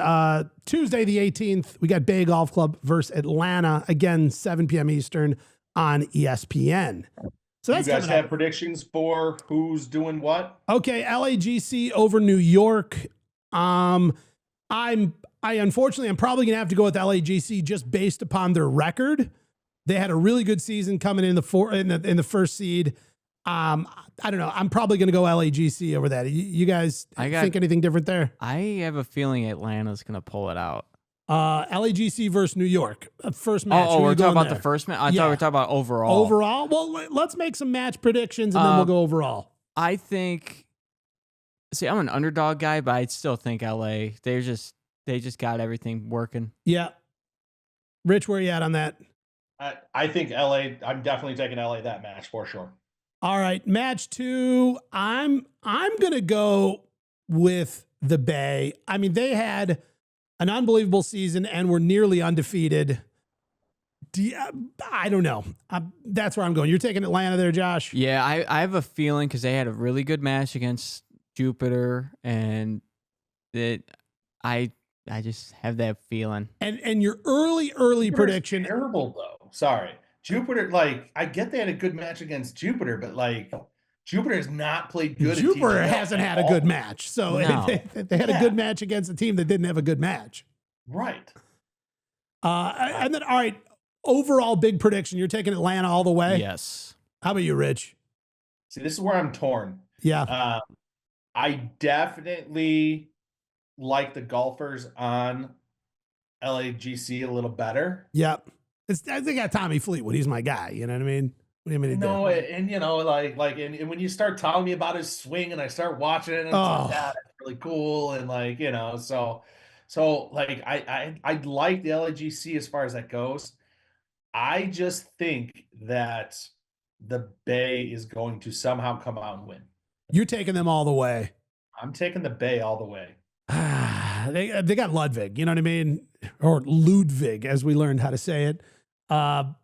Tuesday, the 18th, we got Bay Golf Club versus Atlanta, again, 7 p.m. Eastern on ESPN. So that's you guys have predictions for who's doing what? Okay, LAGC over New York. I unfortunately, I'm probably going to have to go with LAGC just based upon their record. They had a really good season coming in the first seed. I don't know. I'm probably going to go LAGC over that. You guys think anything different there? I have a feeling Atlanta's going to pull it out. LAGC versus New York. First match. Oh, we're talking about the first match? I thought we were talking about overall. Overall? Well, let's make some match predictions and then we'll go overall. I think... See, I'm an underdog guy, but I still think LA. They just got everything working. Yeah. Rich, where are you at on that? I think LA, I'm definitely taking LA that match for sure. All right, match 2. I'm going to go with the Bay. I mean, they had an unbelievable season and were nearly undefeated. I don't know. That's where I'm going. You're taking Atlanta there, Josh? Yeah, I have a feeling because they had a really good match against Jupiter, and I just have that feeling. And your early prediction. Terrible though. Sorry. Jupiter, I get they had a good match against Jupiter, but Jupiter has not played good. Jupiter hasn't had a good match. So No. they had a good match against a team that didn't have a good match. Right. And then, all right, overall big prediction. You're taking Atlanta all the way? Yes. How about you, Rich? See, this is where I'm torn. Yeah. I definitely like the golfers on LAGC a little better. Yep. They got Tommy Fleetwood. He's my guy. You know what I mean? What do you mean? No, and and when you start telling me about his swing and I start watching it, and it's like, yeah, that's really cool. And so I like the LAGC as far as that goes. I just think that the Bay is going to somehow come out and win. You're taking them all the way. I'm taking the Bay all the way. They got Ludwig, you know what I mean? Or Ludwig, as we learned how to say it. I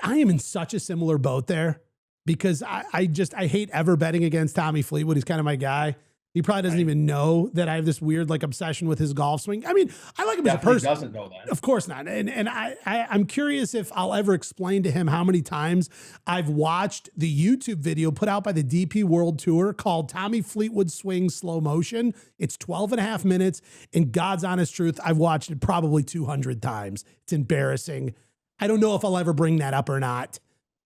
am in such a similar boat there because I hate ever betting against Tommy Fleetwood. He's kind of my guy. He probably doesn't even know that I have this weird like obsession with his golf swing. I mean, I like him as a person. Doesn't know that. Of course not. And I'm curious if I'll ever explain to him how many times I've watched the YouTube video put out by the DP World Tour called Tommy Fleetwood Swing Slow Motion. It's 12.5 minutes. And God's honest truth, I've watched it probably 200 times. It's embarrassing. I don't know if I'll ever bring that up or not.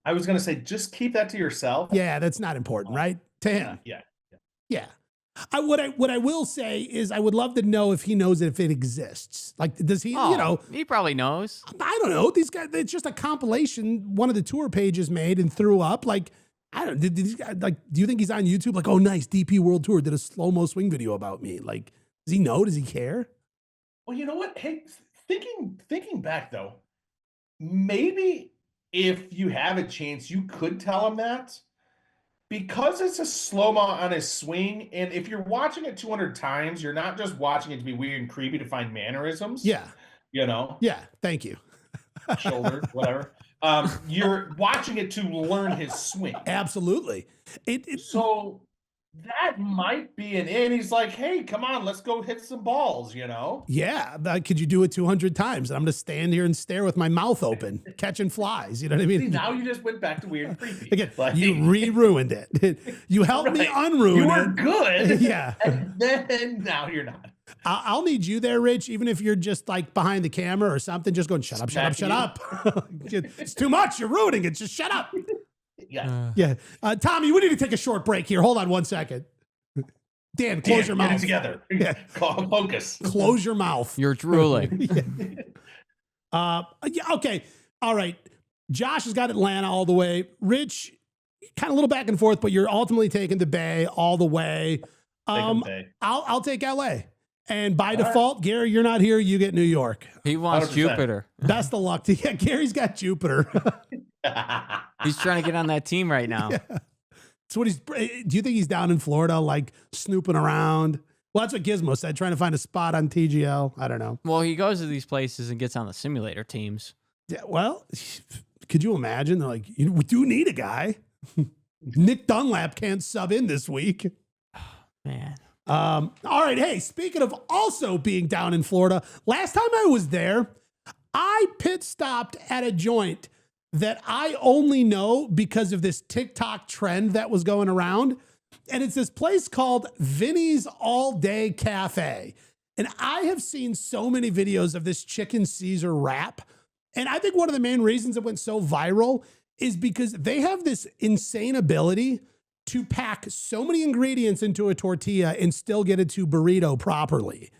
I was going to say, just keep that to yourself. Yeah, that's not important, right? To him. Yeah. What I will say is I would love to know if he knows if it exists. Like, does he, he probably knows. I don't know. These guys, it's just a compilation one of the tour pages made and threw up. Like, I don't, did these guys, like, do you think he's on YouTube? Like, oh, nice. DP World Tour did a slow-mo swing video about me. Like, does he know? Does he care? Well, you know what? Hey, thinking back though, maybe if you have a chance, you could tell him that. Because it's a slow-mo on his swing, and if you're watching it 200 times, you're not just watching it to be weird and creepy to find mannerisms. Yeah. Yeah, thank you. Shoulder, whatever. You're watching it to learn his swing. Absolutely. So that might be an in. He's like, hey, come on, let's go hit some balls, Yeah. Could you do it 200 times? I'm going to stand here and stare with my mouth open, catching flies. You know what I mean? See, now you just went back to weird and creepy. Again, you re-ruined it. You helped me unruin it. You were good. Yeah. And then now you're not. I'll need you there, Rich, even if you're just like behind the camera or something, just going, shut up. It's too much. You're ruining it. Just shut up. Yeah. Tommy, we need to take a short break here. Hold on 1 second. Dan, close your mouth. Get it together. Yeah. Focus. Close your mouth. You're drooling. Okay. All right. Josh has got Atlanta all the way. Rich, kind of a little back and forth, but you're ultimately taking the Bay all the way. I'll take LA. And by default, Gary, you're not here. You get New York. He wants 100%. Jupiter. Best of luck to you. Yeah, Gary's got Jupiter. He's trying to get on that team right now. Yeah. So do you think he's down in Florida, like snooping around? Well, that's what Gizmo said, trying to find a spot on TGL. I don't know. Well, he goes to these places and gets on the simulator teams. Yeah. Well, could you imagine? They're like, we do need a guy. Nick Dunlap can't sub in this week. Oh, man. All right. Hey, speaking of also being down in Florida, last time I was there, I pit stopped at a joint that I only know because of this TikTok trend that was going around. And it's this place called Vinny's All Day Cafe. And I have seen so many videos of this chicken Caesar wrap. And I think one of the main reasons it went so viral is because they have this insane ability to pack so many ingredients into a tortilla and still get it to burrito properly.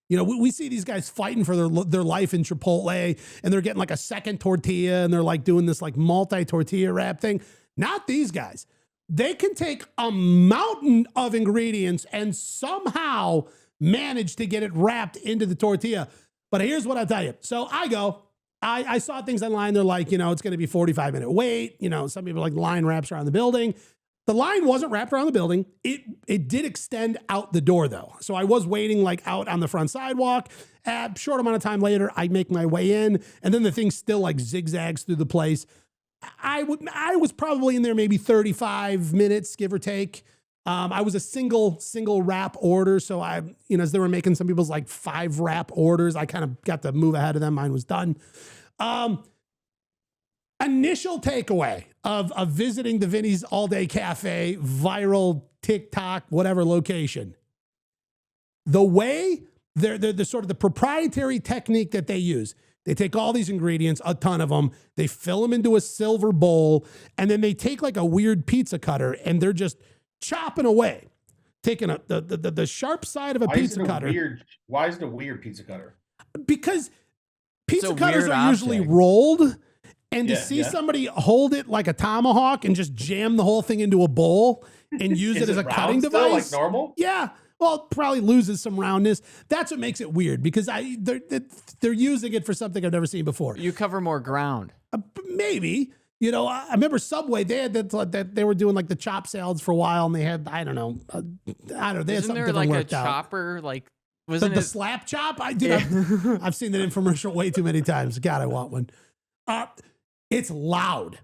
You know, we see these guys fighting for their life in Chipotle, and they're getting like a second tortilla, and they're like doing this like multi-tortilla wrap thing. Not these guys. They can take a mountain of ingredients and somehow manage to get it wrapped into the tortilla. But here's what I'll tell you. So I saw things online. They're like, it's going to be 45-minute wait. Some people are like line wraps around the building. The line wasn't wrapped around the building. It did extend out the door though. So I was waiting like out on the front sidewalk. A short amount of time later, I make my way in, and then the thing still like zigzags through the place. I was probably in there maybe 35 minutes, give or take. I was a single wrap order. So as they were making some people's like 5 wrap orders, I kind of got to move ahead of them. Mine was done. Initial takeaway of visiting the Vinny's All Day Cafe, viral TikTok, whatever location. The way the sort of the proprietary technique that they use, they take all these ingredients, a ton of them, they fill them into a silver bowl, and then they take like a weird pizza cutter and they're just chopping away, taking the sharp side of a pizza cutter. Why is it a weird pizza cutter? Because pizza cutters are usually rolled. And to see somebody hold it like a tomahawk and just jam the whole thing into a bowl and use it as a cutting device. Like normal? Yeah. Well, it probably loses some roundness. That's what makes it weird because they're using it for something I've never seen before. You cover more ground. Maybe. I remember Subway, they had that they were doing like the chop salads for a while and they had, I don't know. They had something Isn't there different like worked a out. chopper? Like, the slap chop? I've seen that infomercial way too many times. God, I want one. It's loud.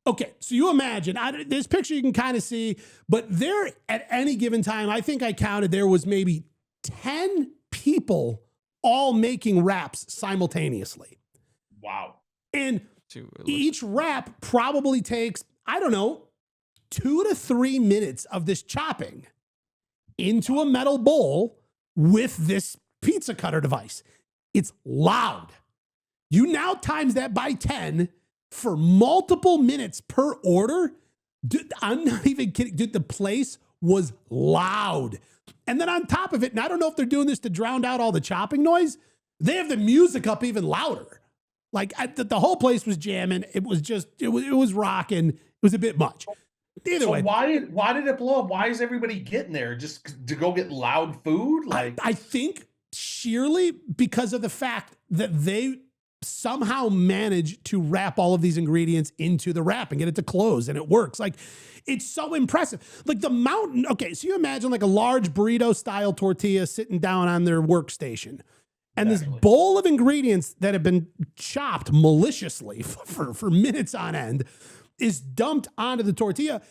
Okay, so you imagine, this picture you can kind of see, but there at any given time, I think I counted, there was maybe 10 people all making wraps simultaneously. Wow. And each wrap probably takes, I don't know, 2 to 3 minutes of this chopping into a metal bowl with this pizza cutter device. It's loud. You now times that by 10 for multiple minutes per order. Dude, I'm not even kidding. Dude, the place was loud. And then on top of it, and I don't know if they're doing this to drown out all the chopping noise, they have the music up even louder. Like the whole place was jamming. It was just, it was rocking. It was a bit much. Either way. Why did it blow up? Why is everybody getting there? Just to go get loud food? Like I think sheerly because of the fact that they somehow managed to wrap all of these ingredients into the wrap and get it to close, and it works. Like, it's so impressive. Like the mountain. Okay, so you imagine like a large burrito style tortilla sitting down on their workstation. And this bowl of ingredients that have been chopped maliciously for minutes on end is dumped onto the tortilla.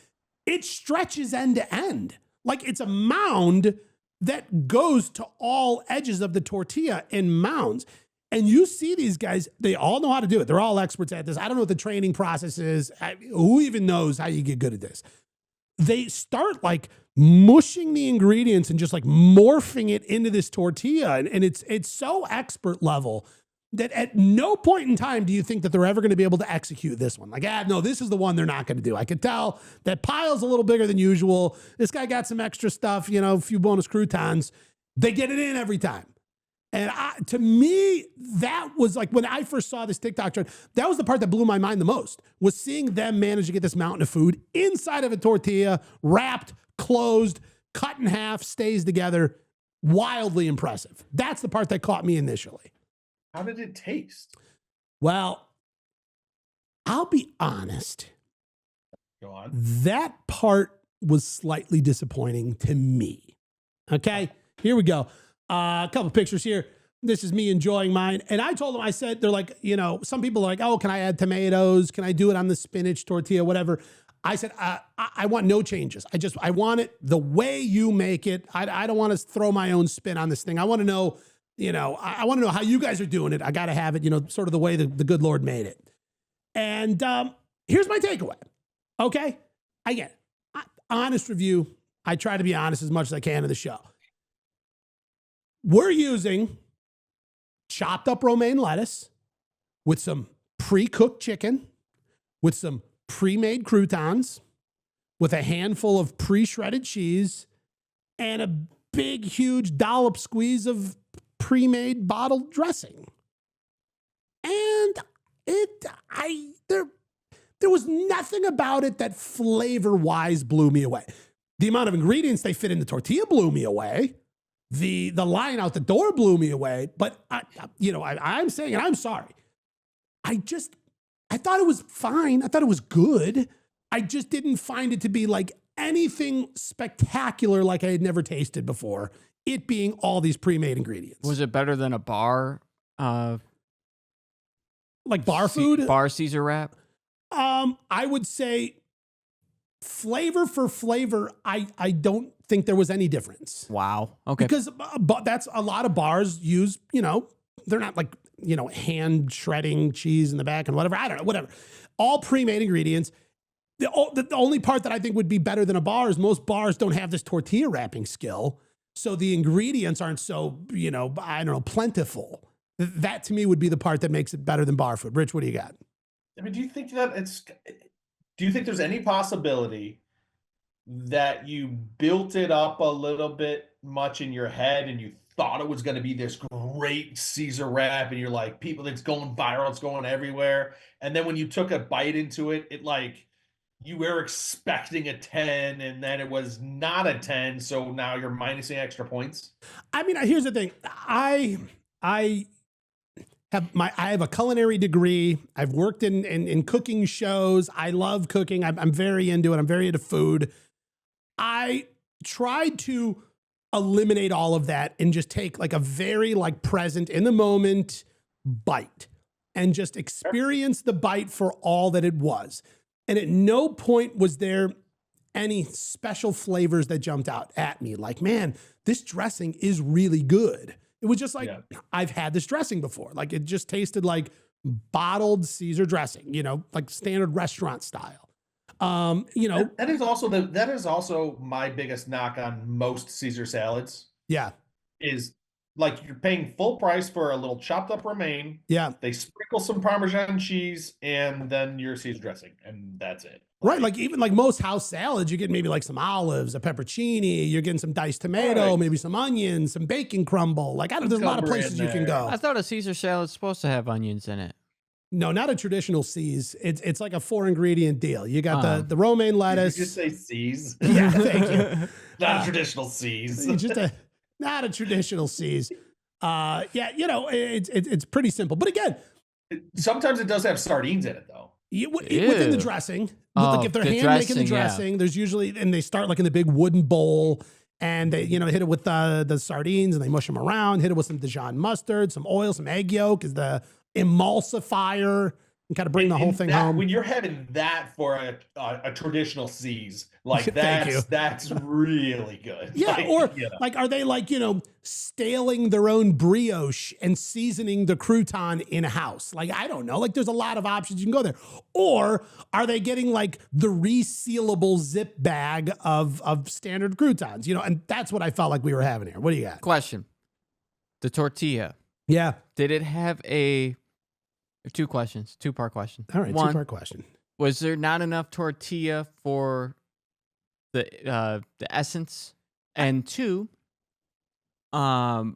It stretches end to end. Like it's a mound that goes to all edges of the tortilla in mounds. And you see these guys, they all know how to do it. They're all experts at this. I don't know what the training process is. Who even knows how you get good at this? They start like mushing the ingredients and just like morphing it into this tortilla. And it's so expert level that at no point in time do you think that they're ever going to be able to execute this one. Like, no, this is the one they're not going to do. I could tell that pile's a little bigger than usual. This guy got some extra stuff, a few bonus croutons. They get it in every time. And to me, that was like when I first saw this TikTok trend, that was the part that blew my mind the most, was seeing them manage to get this mountain of food inside of a tortilla, wrapped, closed, cut in half, stays together. Wildly impressive. That's the part that caught me initially. How did it taste? Well, I'll be honest. Go on. That part was slightly disappointing to me. Okay, here we go. A couple pictures here. This is me enjoying mine. And I told them, I said, they're like, some people are like, oh, can I add tomatoes? Can I do it on the spinach tortilla, whatever? I said, I want no changes. I want it the way you make it. I don't want to throw my own spin on this thing. I want to know, I want to know how you guys are doing it. I got to have it, sort of the way the good Lord made it. And here's my takeaway. Okay. Again, honest review. I try to be honest as much as I can in the show. We're using chopped up romaine lettuce with some pre-cooked chicken, with some pre-made croutons, with a handful of pre-shredded cheese, and a big, huge dollop squeeze of pre-made bottled dressing. And there was nothing about it that flavor-wise blew me away. The amount of ingredients they fit in the tortilla blew me away. The line out the door blew me away, but I'm saying, and I'm sorry. I thought it was fine. I thought it was good. I just didn't find it to be like anything spectacular like I had never tasted before, it being all these pre-made ingredients. Was it better than a bar? Like bar food? Bar Caesar wrap? I would say flavor for flavor, I don't think there was any difference. Wow. Okay. Because that's a lot of bars use, they're not like, hand shredding cheese in the back and whatever. I don't know, whatever. All pre-made ingredients. The only part that I think would be better than a bar is most bars don't have this tortilla wrapping skill. So the ingredients aren't so, plentiful. That to me would be the part that makes it better than bar food. Rich, what do you got? I mean, do you think there's any possibility that you built it up a little bit much in your head and you thought it was going to be this great Caesar wrap and you're like, people, it's going viral, it's going everywhere. And then when you took a bite into it, you were expecting a 10 and then it was not a 10. So now you're minusing extra points. I mean, here's the thing. I have a culinary degree. I've worked in cooking shows. I love cooking. I'm very into it. I'm very into food. I tried to eliminate all of that and just take like a very present in the moment bite and just experience the bite for all that it was. And at no point was there any special flavors that jumped out at me. Like, man, this dressing is really good. It was just like, I've had this dressing before. Like, it just tasted like bottled Caesar dressing, you know, like standard restaurant style. You know, that is also my biggest knock on most Caesar salads. Yeah. Is like you're paying full price for a little chopped up romaine. Yeah. They sprinkle some Parmesan cheese and then your Caesar dressing, and that's it. Right. Like even like most house salads, you get maybe like some olives, a pepperoni, you're getting some diced tomato, maybe some onions, some bacon crumble. Like, there's a lot of places you can go. I thought a Caesar salad's supposed to have onions in it. No, not a traditional C's. It's like a 4-ingredient deal. You got the romaine lettuce. Did you just say C's? Yeah, thank you. Not a traditional C's. Not a traditional C's. Yeah, you know, it's pretty simple. But again, sometimes it does have sardines in it, though. Within the dressing. Like if they're hand making the dressing, there's usually, and they start like in the big wooden bowl, and they, you know, hit it with the sardines and they mush them around, hit it with some Dijon mustard, some oil, some egg yolk is the emulsifier, and kind of bring the whole thing home. When you're having that for a traditional C's, like that's really good. Yeah, like are they like, you know, staling their own brioche and seasoning the crouton in-house? Like, I don't know. Like, there's a lot of options you can go there. Or are they getting like the resealable zip bag of standard croutons? You know, and that's what I felt like we were having here. What do you got? Question. The tortilla. Yeah. Did it have two questions, two-part question. All right, two-part question. Was there not enough tortilla for the essence? And two, what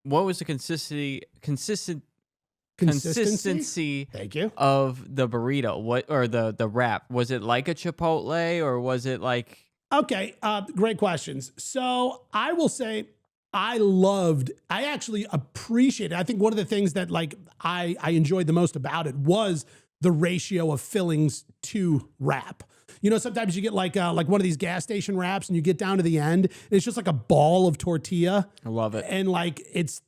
was the consistency Thank you. of the burrito? What, or the wrap? Was it like a Chipotle, or was it like? Okay, great questions. So I will say, I actually appreciated. I think one of the things that like I enjoyed the most about it was the ratio of fillings to wrap. You know, sometimes you get like one of these gas station wraps, and you get down to the end, and it's just like a ball of tortilla. I love it. And like it's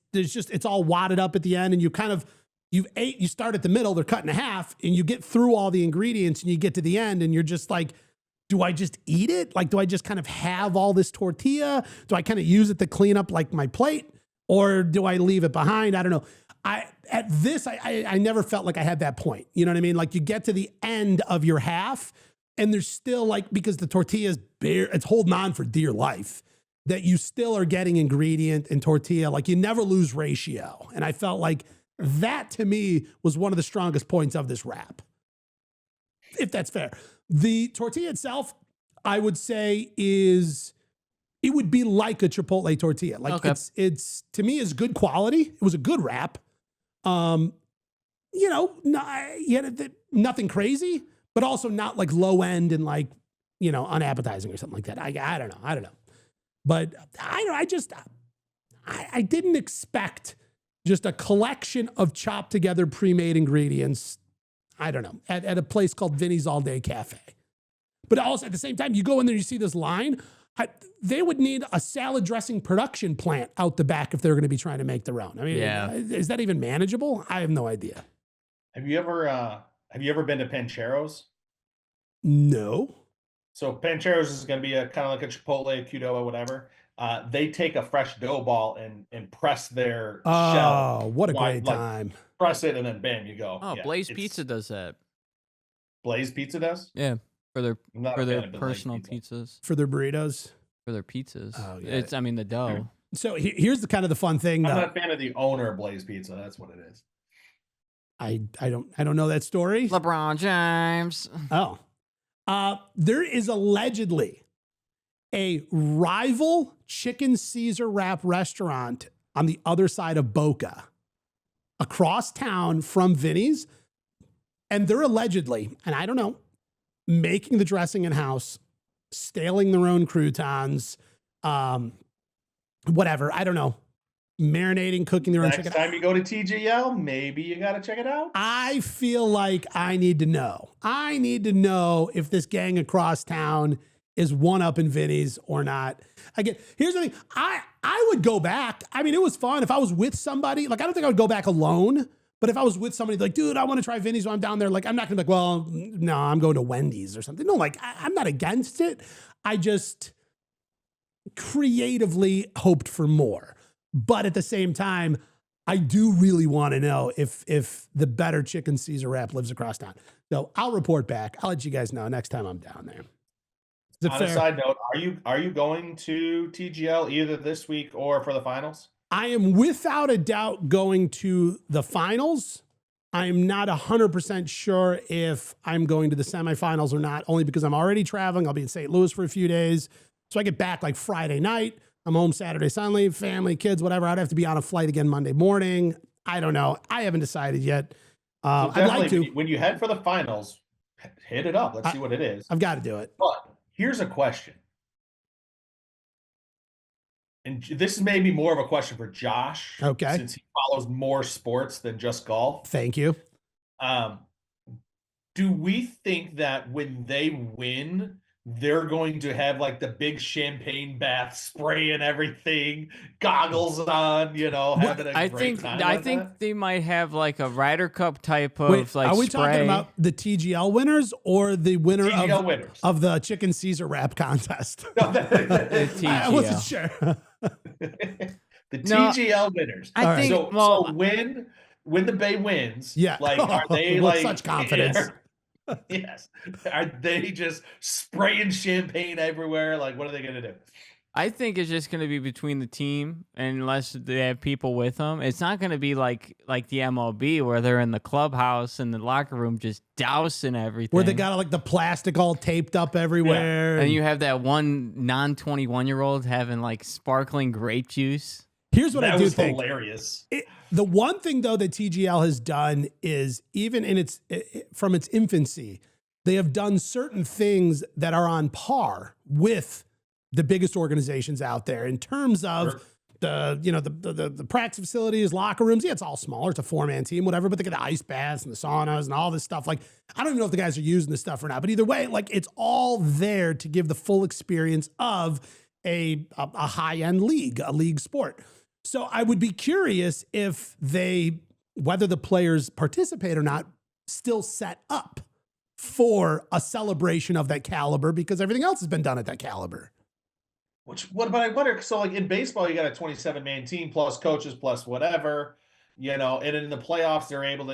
all wadded up at the end, and you start at the middle, they're cut in half, and you get through all the ingredients, and you get to the end, and you're just like, do I just eat it? Like, do I just kind of have all this tortilla? Do I kind of use it to clean up like my plate, or do I leave it behind? I don't know. I never felt like I had that point. You know what I mean? Like, you get to the end of your half, and there's still like, because the tortilla is bare, it's holding on for dear life, that you still are getting ingredient and tortilla. Like, you never lose ratio. And I felt like that to me was one of the strongest points of this wrap, if that's fair. The tortilla itself, I would say it would be like a Chipotle tortilla. Like, it's to me is good quality. It was a good wrap. You know, nothing crazy, but also not like low end and like, you know, unappetizing or something like that. I don't know. But I didn't expect just a collection of chopped together pre-made ingredients. I don't know, at a place called Vinny's All Day Cafe. But also at the same time, you go in there, you see this line, they would need a salad dressing production plant out the back if they're going to be trying to make their own. I mean, is that even manageable? I have no idea. Have you ever been to Pancheros? No. So Pancheros is going to be kind of like a Chipotle, Qdoba, whatever. They take a fresh dough ball and press their shell. Oh, what a great time. Press it and then bam, you go. Oh, yeah, Blaze Pizza does that. Blaze Pizza does? Yeah, for their personal pizzas. For their burritos? For their pizzas. Oh, yeah. It's, I mean, the dough. So here's the kind of the fun thing. I'm not a fan of the owner of Blaze Pizza. That's what it is. I don't know that story. LeBron James. Oh. There is allegedly a rival chicken Caesar wrap restaurant on the other side of Boca, across town from Vinny's, and they're allegedly, and I don't know, making the dressing in-house, staling their own croutons, whatever, I don't know, marinating, cooking their own chicken. Next time you go to TGL, maybe you got to check it out. I feel like I need to know. I need to know if this gang across town is one up in Vinny's or not. Again, here's the thing. I would go back. I mean, it was fun if I was with somebody. Like, I don't think I would go back alone, But if I was with somebody like, dude, I want to try Vinny's while I'm down there, like, I'm not going to be like, well, no, I'm going to Wendy's or something. No, like, I'm not against it. I just creatively hoped for more. But at the same time, I do really want to know if the better chicken Caesar wrap lives across town. So I'll report back. I'll let you guys know next time I'm down there. On a side note, are you going to TGL either this week or for the finals? I am without a doubt going to the finals. I'm not 100% sure if I'm going to the semifinals or not, only because I'm already traveling. I'll be in St. Louis for a few days. So I get back like Friday night. I'm home Saturday, Sunday, family, kids, whatever. I'd have to be on a flight again Monday morning. I don't know. I haven't decided yet. So I'd like to. When you head for the finals, hit it up. Let's see what it is. I've got to do it. But here's a question. And this is maybe more of a question for Josh. Okay. Since he follows more sports than just golf. Thank you. Do we think that when they win, they're going to have like the big champagne bath spray and everything, goggles on, having a great time? I think they might have like a Ryder Cup type of like. Are we spray. talking about the TGL winners or the winner of the chicken Caesar wrap contest? No, I wasn't sure. The TGL winners. I think. So when the Bay wins, like are they with like such confidence? Yes. Are they just spraying champagne everywhere? Like, what are they going to do? I think it's just going to be between the team, and unless they have people with them. It's not going to be like the MLB where they're in the clubhouse and the locker room just dousing everything. Where they got like the plastic all taped up everywhere. Yeah. And you have that one non-21-year-old having like sparkling grape juice. Here's what I do think. Hilarious. The one thing though that TGL has done is even in from its infancy, they have done certain things that are on par with the biggest organizations out there in terms of the practice facilities, locker rooms. Yeah, it's all smaller. It's a 4-man team, whatever, but they get the ice baths and the saunas and all this stuff. Like, I don't even know if the guys are using this stuff or not, but either way, like it's all there to give the full experience of a high-end league, a league sport. So I would be curious if whether the players participate or not, still set up for a celebration of that caliber because everything else has been done at that caliber. But I wonder, so like in baseball, you got a 27-man team plus coaches plus whatever, and in the playoffs,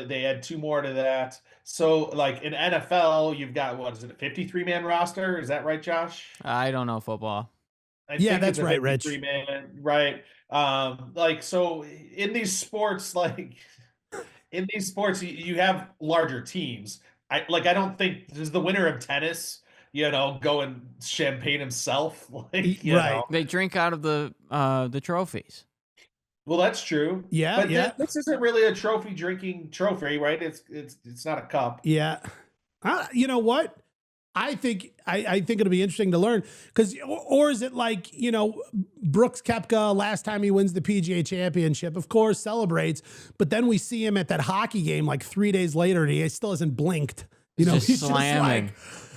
they add 2 more to that. So like in NFL, you've got, what is it, a 53-man roster? Is that right, Josh? I don't know football. Yeah, that's right, Rich. Right. So in these sports, you have larger teams. I don't think, does the winner of tennis, go and champagne himself? Right. They drink out of the trophies. Well, that's true. Yeah, but this isn't really a drinking trophy, right? It's not a cup. Yeah. You know what? I think it'll be interesting to learn because, or is it like, Brooks Koepka, last time he wins the PGA championship, of course, celebrates, but then we see him at that hockey game like 3 days later and he still hasn't blinked. He's slamming.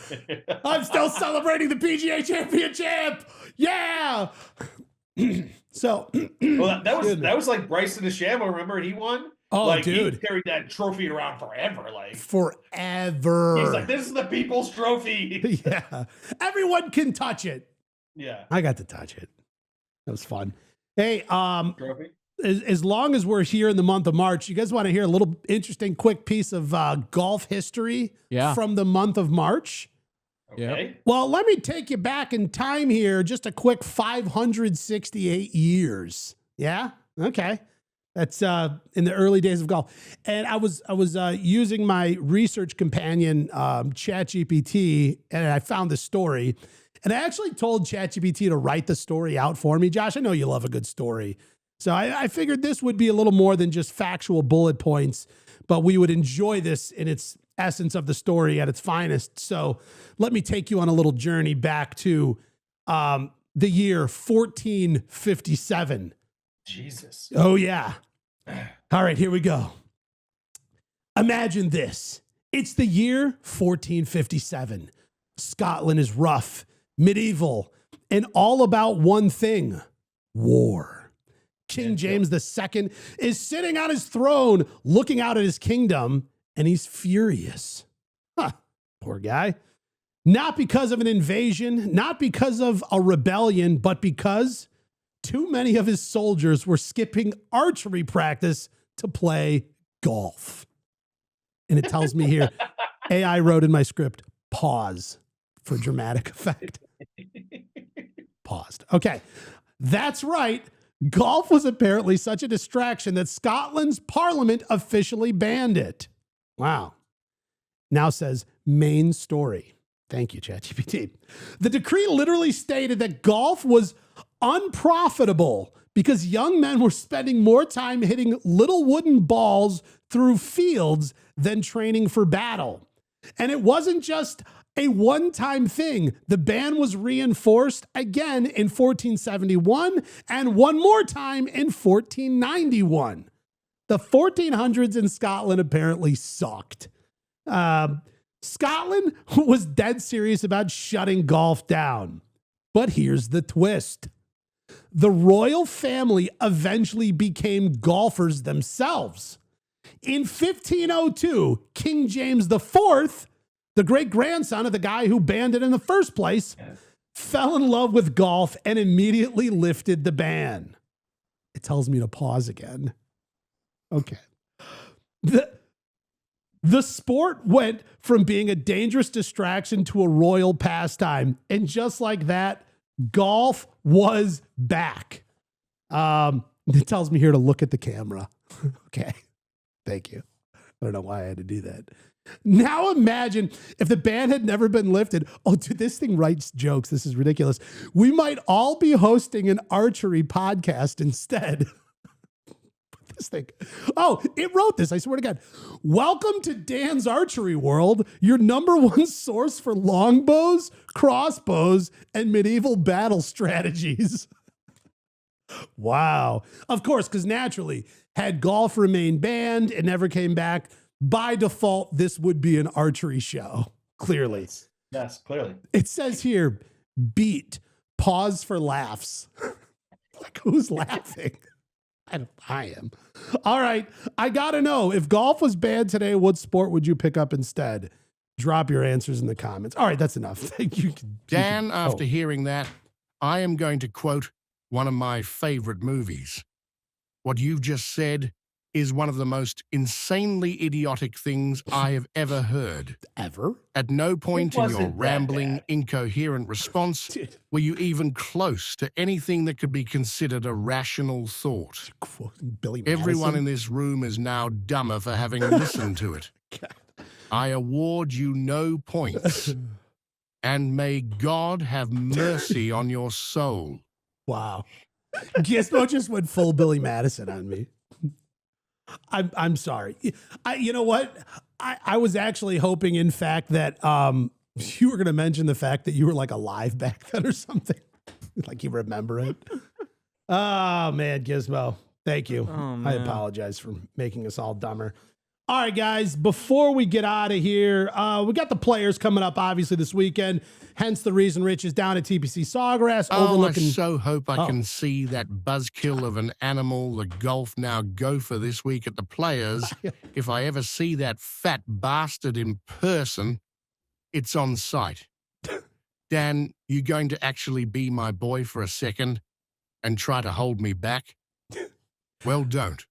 Just like, I'm still celebrating the PGA championship. Yeah. So, well, that was like Bryson DeChambeau. Remember he won? Oh, dude. He carried that trophy around forever. Forever. He's like, this is the people's trophy. Yeah. Everyone can touch it. Yeah. I got to touch it. That was fun. Hey, trophy? As long as we're here in the month of March, you guys want to hear a little interesting, quick piece of golf history from the month of March? Okay. Yep. Well, let me take you back in time here. Just a quick 568 years. Yeah. Okay. That's in the early days of golf. And I was using my research companion, ChatGPT, and I found this story. And I actually told ChatGPT to write the story out for me. Josh, I know you love a good story. So I figured this would be a little more than just factual bullet points, but we would enjoy this in its essence of the story at its finest. So let me take you on a little journey back to the year 1457. Jesus. Oh, yeah. All right, here we go. Imagine this. It's the year 1457. Scotland is rough, medieval, and all about one thing: war. King James II is sitting on his throne, looking out at his kingdom, and he's furious. Poor guy. Not because of an invasion, not because of a rebellion, but because too many of his soldiers were skipping archery practice to play golf. And it tells me here, AI wrote in my script, pause for dramatic effect. Paused. Okay. That's right. Golf was apparently such a distraction that Scotland's parliament officially banned it. Wow. Now says main story. Thank you, ChatGPT. The decree literally stated that golf was unprofitable because young men were spending more time hitting little wooden balls through fields than training for battle. And it wasn't just a one-time thing. The ban was reinforced again in 1471 and one more time in 1491. The 1400s in Scotland apparently sucked. Scotland was dead serious about shutting golf down. But here's the twist. The royal family eventually became golfers themselves. In 1502, King James IV, the great-grandson of the guy who banned it in the first place, fell in love with golf and immediately lifted the ban. It tells me to pause again. Okay. The sport went from being a dangerous distraction to a royal pastime. And just like that, golf was back. It tells me here to look at the camera. Okay. Thank you. I don't know why I had to do that. Now imagine if the ban had never been lifted. Oh, dude, this thing writes jokes. This is ridiculous. We might all be hosting an archery podcast instead. This thing. Oh, it wrote this. I swear to God. Welcome to Dan's Archery World, your #1 source for longbows, crossbows, and medieval battle strategies. Wow. Of course, because naturally, had golf remained banned and never came back, by default, this would be an archery show. Clearly. Yes, clearly. It says here, beat, pause for laughs. Like, who's laughing? I am. All right. I got to know, if golf was banned today, what sport would you pick up instead? Drop your answers in the comments. All right. That's enough. Thank you. Dan, after hearing that, I am going to quote one of my favorite movies. What you've just said is one of the most insanely idiotic things I have ever heard. Ever? At no point in your rambling, incoherent response were you even close to anything that could be considered a rational thought. Billy Everyone Madison. in this room is now dumber for having listened to it. I award you no points. And may God have mercy on your soul. Wow. Gizmo just went full Billy Madison on me. I'm sorry. You know what? I was actually hoping, in fact, that you were going to mention the fact that you were like alive back then or something. Like you remember it. Oh, man, Gizmo. Thank you. Oh, I apologize for making us all dumber. All right, guys, before we get out of here, we got the Players coming up, obviously, this weekend. Hence the reason Rich is down at TPC Sawgrass overlooking. I so hope I can see that buzzkill of an animal, the Golf Now Gopher, this week at the Players. If I ever see that fat bastard in person, it's on sight. Dan, you going to actually be my boy for a second and try to hold me back? Well, don't.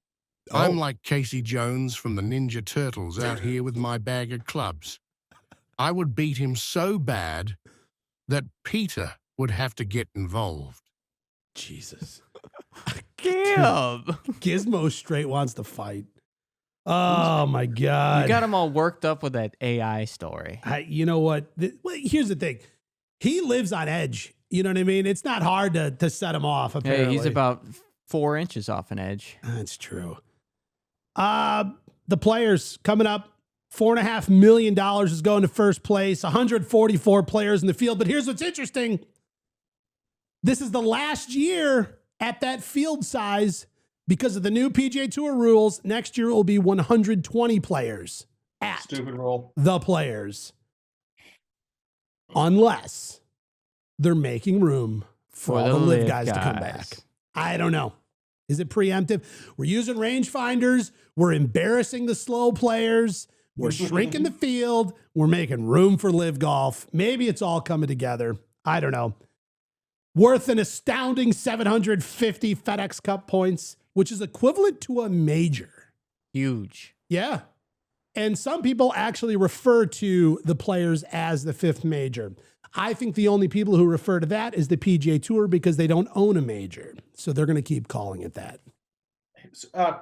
I'm like Casey Jones from the Ninja Turtles out here with my bag of clubs. I would beat him so bad that Peter would have to get involved. Jesus. Damn. Gizmo straight wants to fight. Oh, my God. You got him all worked up with that AI story. You know what? Well, here's the thing. He lives on edge. You know what I mean? It's not hard to set him off, apparently. Hey, he's about 4 inches off an edge. That's true. The Players coming up. $4.5 million is going to first place. 144 players in the field. But here's what's interesting. This is the last year at that field size because of the new PGA Tour rules. Next year it will be 120 players at Stupid rule. the Players. Unless they're making room for all the LIV guys to come back. I don't know. Is it preemptive? We're using rangefinders. We're embarrassing the slow players. We're shrinking the field. We're making room for LIV Golf. Maybe it's all coming together. I don't know. Worth an astounding 750 FedEx Cup points, which is equivalent to a major. Huge. Yeah. And some people actually refer to the players as the fifth major. I think the only people who refer to that is the PGA Tour because they don't own a major. So they're going to keep calling it that.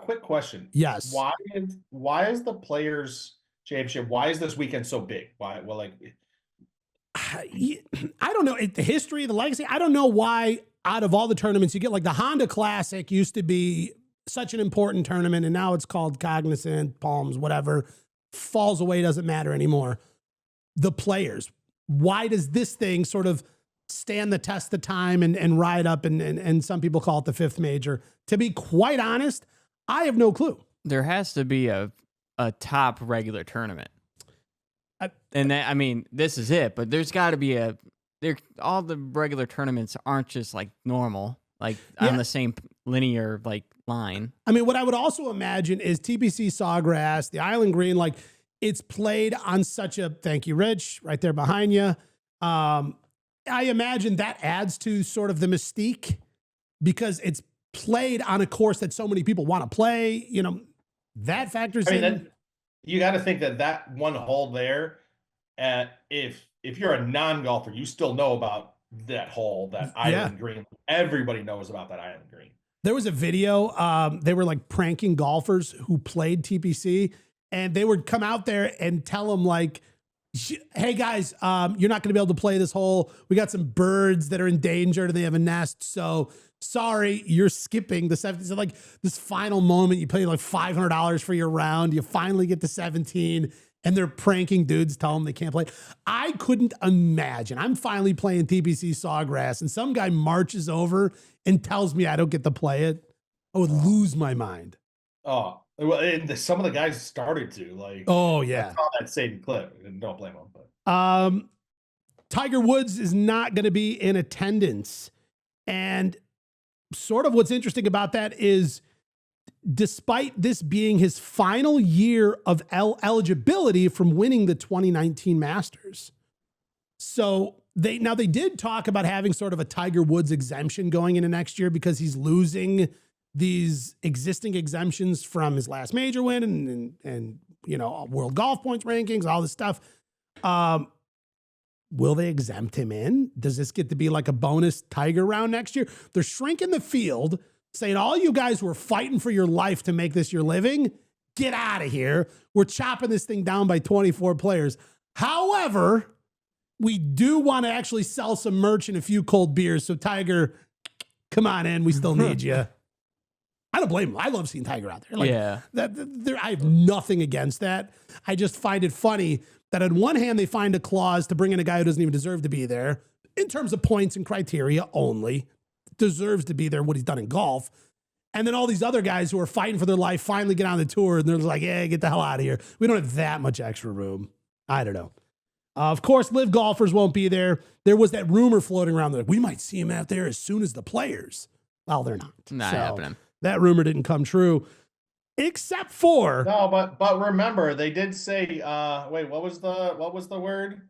Quick question. Yes. Why is the Players Championship, why is this weekend so big? Why? Well, like, I don't know. The history, the legacy, I don't know why out of all the tournaments you get, like the Honda Classic used to be such an important tournament, and now it's called Cognizant, Palms, whatever, falls away, doesn't matter anymore. The Players, why does this thing sort of stand the test of time and ride up, and some people call it the fifth major? To be quite honest, I have no clue. There has to be a top regular tournament. And that, I mean, this is it, but there's got to be all the regular tournaments aren't just like normal, like on the same linear like line. I mean, what I would also imagine is TPC Sawgrass, the Island Green, like it's played on such a, thank you, Rich, right there behind you. I imagine that adds to sort of the mystique because it's played on a course that so many people want to play, you know, that factors in. You got to think that one hole there, if you're a non-golfer, you still know about that hole, that island green. Everybody knows about that island green. There was a video. They were like pranking golfers who played TPC, and they would come out there and tell them like, hey guys, you're not going to be able to play this hole. We got some birds that are endangered and they have a nest. So sorry, you're skipping the 17th. So like this final moment, you pay like $500 for your round. You finally get to 17 and they're pranking dudes, tell them they can't play. I couldn't imagine. I'm finally playing TPC Sawgrass and some guy marches over and tells me I don't get to play it. I would lose my mind. Oh, well, and some of the guys started to like. Oh yeah, I saw that same clip. And don't blame them. But. Tiger Woods is not going to be in attendance, and sort of what's interesting about that is, despite this being his final year of eligibility from winning the 2019 Masters, so they did talk about having sort of a Tiger Woods exemption going into next year because he's losing these existing exemptions from his last major win and you know, world golf points rankings, all this stuff. Will they exempt him in? Does this get to be like a bonus Tiger round next year? They're shrinking the field, saying all you guys who are fighting for your life to make this your living, get out of here. We're chopping this thing down by 24 players. However, we do want to actually sell some merch and a few cold beers. So Tiger, come on in. We still need you. I don't blame him. I love seeing Tiger out there. Like, I have nothing against that. I just find it funny that on one hand, they find a clause to bring in a guy who doesn't even deserve to be there in terms of points and criteria only, deserves to be there, what he's done in golf. And then all these other guys who are fighting for their life finally get on the tour and they're like, yeah, get the hell out of here. We don't have that much extra room. I don't know. Of course, LIV golfers won't be there. There was that rumor floating around that we might see him out there as soon as the Players. Well, they're not. Not happening. That rumor didn't come true, except for but remember they did say wait, what was the word?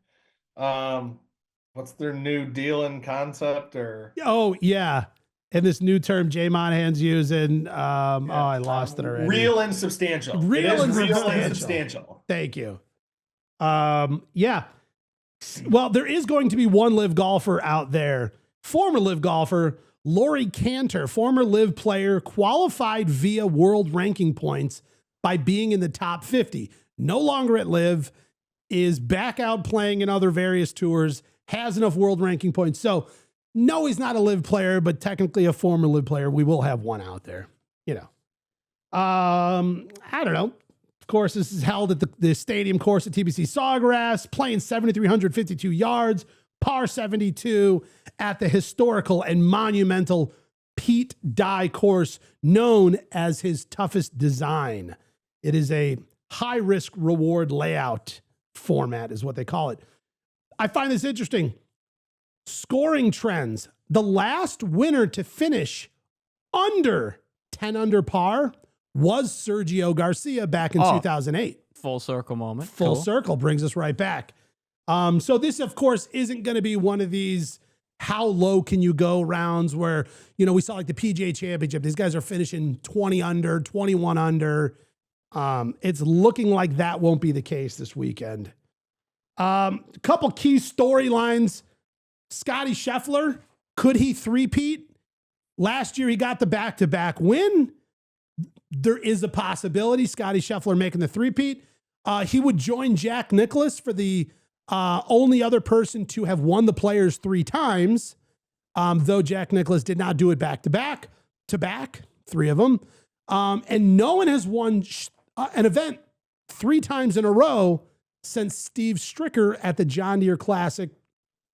What's their new deal and concept or oh yeah. And this new term Jay Monahan's using, I lost it already. Real and substantial. Real and substantial. Thank you. Yeah. Well, there is going to be one LIV golfer out there, former LIV golfer, Laurie Cantor, former LIV player, qualified via world ranking points by being in the top 50. No longer at LIV, is back out playing in other various tours, has enough world ranking points. So, no, he's not a LIV player, but technically a former LIV player. We will have one out there, you know. I don't know. Of course, this is held at the stadium course at TPC Sawgrass, playing 7,352 yards, par 72 at the historical and monumental Pete Dye course known as his toughest design. It is a high risk reward layout format is what they call it. I find this interesting. Scoring trends. The last winner to finish under 10 under par was Sergio Garcia back in 2008. Full circle moment. Full circle brings us right back. So this, of course, isn't going to be one of these how low can you go rounds where, you know, we saw like the PGA Championship. These guys are finishing 20 under, 21 under. It's looking like that won't be the case this weekend. A couple key storylines. Scotty Scheffler, could he three-peat? Last year he got the back-to-back win. There is a possibility Scotty Scheffler making the three-peat. He would join Jack Nicklaus for the only other person to have won the Players 3 times, though Jack Nicklaus did not do it back-to-back, 3 of them. And no one has won an event 3 times in a row since Steve Stricker at the John Deere Classic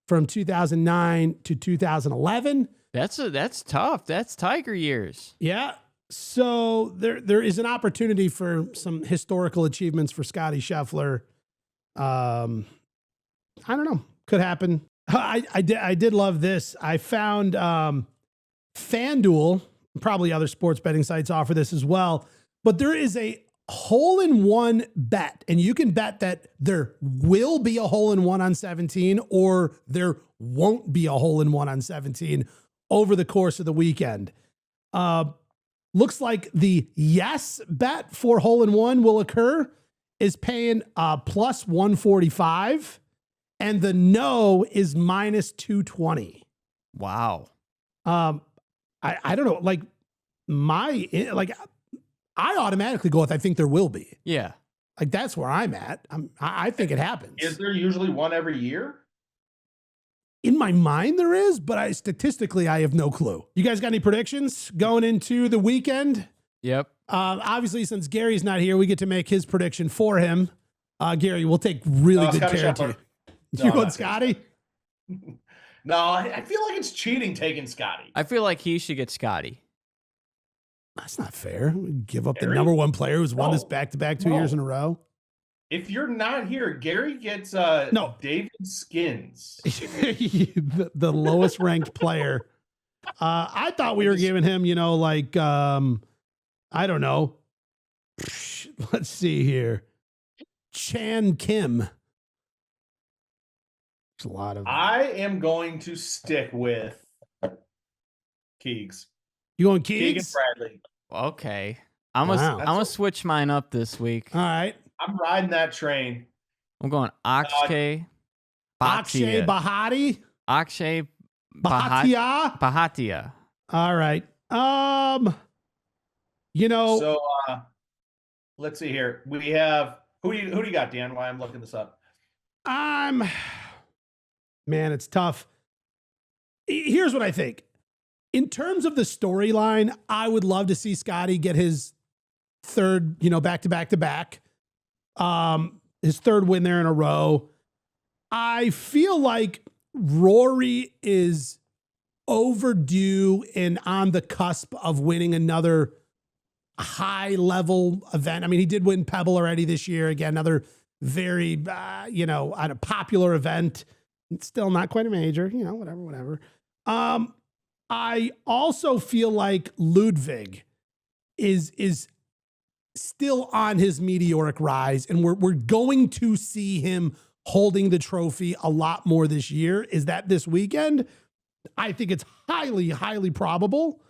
from 2009 to 2011. That's tough. That's Tiger years. Yeah. So there is an opportunity for some historical achievements for Scotty Scheffler. I don't know. Could happen. I did love this. I found FanDuel, probably other sports betting sites offer this as well, but there is a hole-in-one bet, and you can bet that there will be a hole-in-one on 17 or there won't be a hole-in-one on 17 over the course of the weekend. Looks like the yes bet for hole-in-one will occur is paying plus 145, and the no is minus 220. Wow. I don't know. I automatically go with I think there will be. Yeah. Like that's where I'm at. I think it happens. Is there usually one every year? In my mind there is, but statistically I have no clue. You guys got any predictions going into the weekend? Yep. Obviously, since Gary's not here, we get to make his prediction for him. Gary, we'll take really good Scotty care of Scheffler. you. You want Scotty? No, I feel like it's cheating taking Scotty. I feel like he should get Scotty. That's not fair. We give up Gary? the number one player who's won this back-to-back 2 years in a row. If you're not here, Gary gets No. David Skins. the lowest ranked player. I thought we were giving him, I don't know. Let's see here. Chan Kim. There's a lot of. I am going to stick with Keegs. You going Keegan Keegs? Bradley. Okay. I'm gonna switch mine up this week. All right. I'm riding that train. I'm going Akshay Akshay Bhatia. Bahati. Akshay Bhatia. Bhatia. All right. So let's see here. We have who do you got, Dan? Why I'm looking this up. Man, it's tough. Here's what I think. In terms of the storyline, I would love to see Scotty get his third, back-to-back. His third win there in a row. I feel like Rory is overdue and on the cusp of winning another high-level event. I mean, he did win Pebble already this year. Again, another very, on a popular event. It's still not quite a major, whatever. I also feel like Ludwig is still on his meteoric rise, and we're going to see him holding the trophy a lot more this year. Is that this weekend? I think it's highly, highly probable.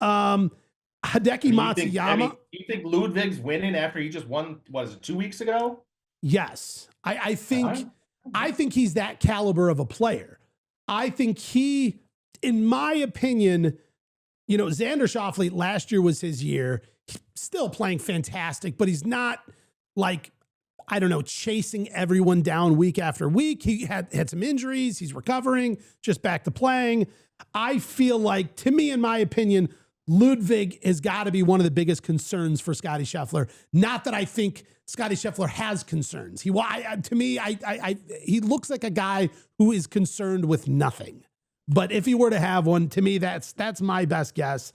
Hideki Matsuyama. You think Ludwig's winning after he just won, 2 weeks ago? Yes. I think he's that caliber of a player. I think he, in my opinion, Xander Schauffele last year was his year. He's still playing fantastic, but he's not chasing everyone down week after week. He had some injuries. He's recovering, just back to playing. I feel like, to me, in my opinion, Ludwig has got to be one of the biggest concerns for Scotty Scheffler. Not that I think Scotty Scheffler has concerns. He looks like a guy who is concerned with nothing. But if he were to have one, to me, that's my best guess.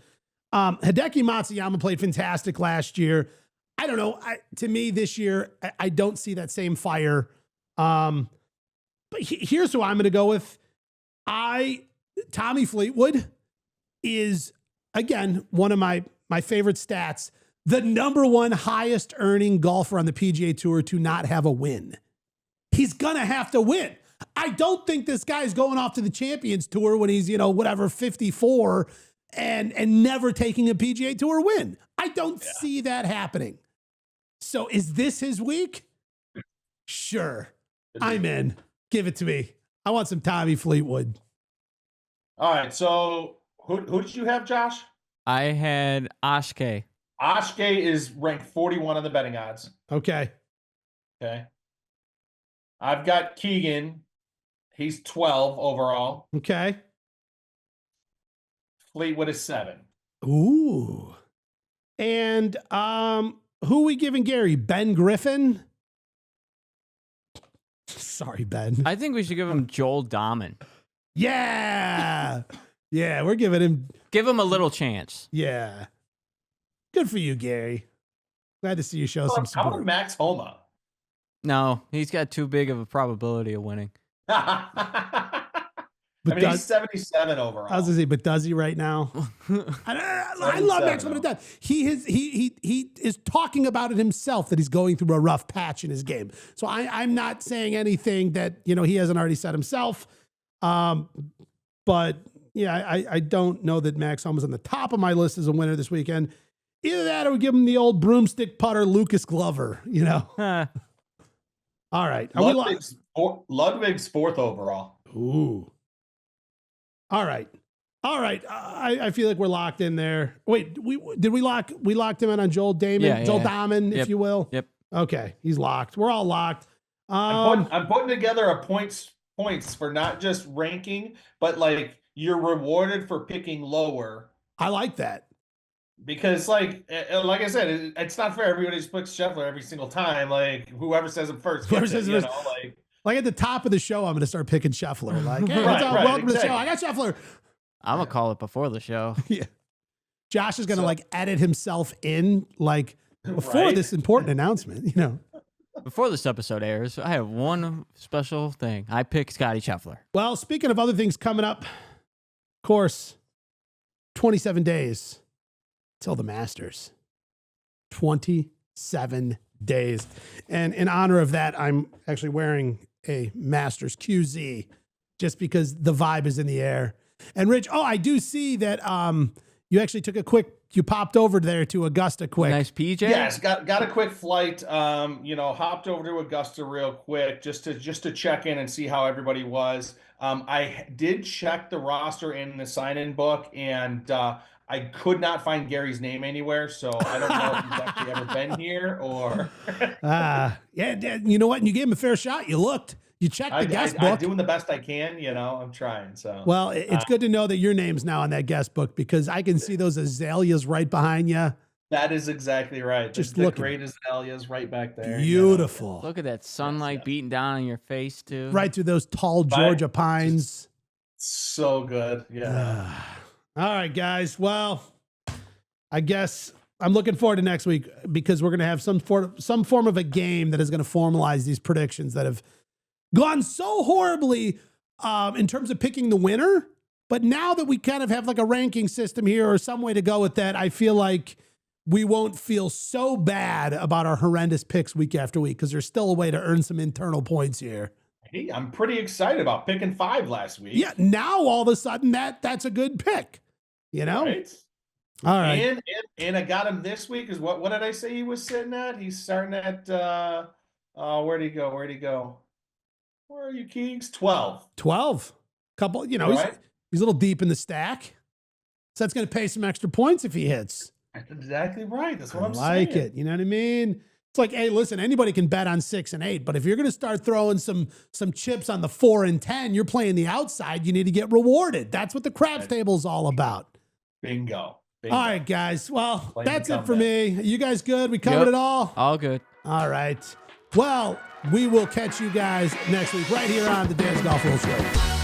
Hideki Matsuyama played fantastic last year. I don't know. To me, this year, I don't see that same fire. But here's who I'm going to go with. Tommy Fleetwood is, again, one of my my favorite stats, the #1 highest earning golfer on the PGA Tour to not have a win. He's going to have to win. I don't think this guy's going off to the Champions Tour when he's, 54 and never taking a PGA Tour win. I don't see that happening. So is this his week? Sure. I'm in. Give it to me. I want some Tommy Fleetwood. All right. So who did you have, Josh? I had Ashke. Ashke is ranked 41 on the betting odds. Okay. I've got Keegan. He's 12 overall. Okay. Fleetwood is 7. Ooh. And who are we giving Gary? Ben Griffin? Sorry, Ben. I think we should give him Joel Dahman. Yeah. Yeah, we're giving him. Give him a little chance. Yeah. Good for you, Gary. Glad to see you show some support. How about Max Homa? No, he's got too big of a probability of winning. He's 77 overall. I was gonna say, but does he right now? I love Max Homa to death. He is talking about it himself that he's going through a rough patch in his game. So I'm not saying anything that he hasn't already said himself. But yeah, I don't know that Max Homa's on the top of my list as a winner this weekend. Either that or we give him the old broomstick putter Lucas Glover. All right. Ludwig's 4th overall. Ooh. All right. I feel like we're locked in there. Wait, we locked him in on Joel Dahman, Joel Dahman, if you will. Yep. Okay, he's locked. We're all locked. I'm putting together a points for not just ranking, but like you're rewarded for picking lower. I like that. Because like I said, it's not fair. Everybody just picks Scheffler every single time. Like whoever says it first, like at the top of the show, I'm going to start picking Scheffler. Like, hey, welcome to the show. I got Scheffler. I'm gonna call it before the show. Yeah, Josh is going to edit himself in before this important announcement. Before this episode airs, I have one special thing. I picked Scotty Scheffler. Well, speaking of other things coming up, of course, 27 days till the Masters. 27 days. And in honor of that, I'm actually wearing a Masters QZ just because the vibe is in the air. And Rich, I do see that you actually took you popped over there to Augusta quick. Nice PJ. Yes, got a quick flight. Hopped over to Augusta real quick just to check in and see how everybody was. I did check the roster in the sign-in book, and I could not find Gary's name anywhere, so I don't know if he's actually ever been here or. Yeah, you know what? And you gave him a fair shot. You looked. You checked the guest book. I'm doing the best I can, I'm trying. So well, it's good to know that your name's now on that guest book because I can see those azaleas right behind you. That is exactly right. Just the great azaleas right back there. Beautiful. Look at that sunlight beating down on your face too. Right through those tall Georgia pines. So good. Yeah. All right, guys. Well, I guess I'm looking forward to next week because we're going to have some form of a game that is going to formalize these predictions that have gone so horribly in terms of picking the winner. But now that we kind of have a ranking system here or some way to go with that, I feel like we won't feel so bad about our horrendous picks week after week because there's still a way to earn some internal points here. Hey, I'm pretty excited about picking 5 last week. Yeah, now all of a sudden that's a good pick, Right? All right. And I got him this week. Is what did I say he was sitting at? He's starting at where'd he go? Where are you, Keegs? 12. Couple, right? He's a little deep in the stack. So that's going to pay some extra points if he hits. That's exactly right. That's what I'm saying. I like it. You know what I mean? It's like, hey, listen, anybody can bet on 6 and 8, but if you're going to start throwing some chips on the 4 and 10, you're playing the outside. You need to get rewarded. That's what the craps table is all about. Bingo. All right, guys. Well, Playing that's it for me. You guys good? We covered Yep. it all? All good. All right. Well, we will catch you guys next week right here on the DansGolfWorld Show.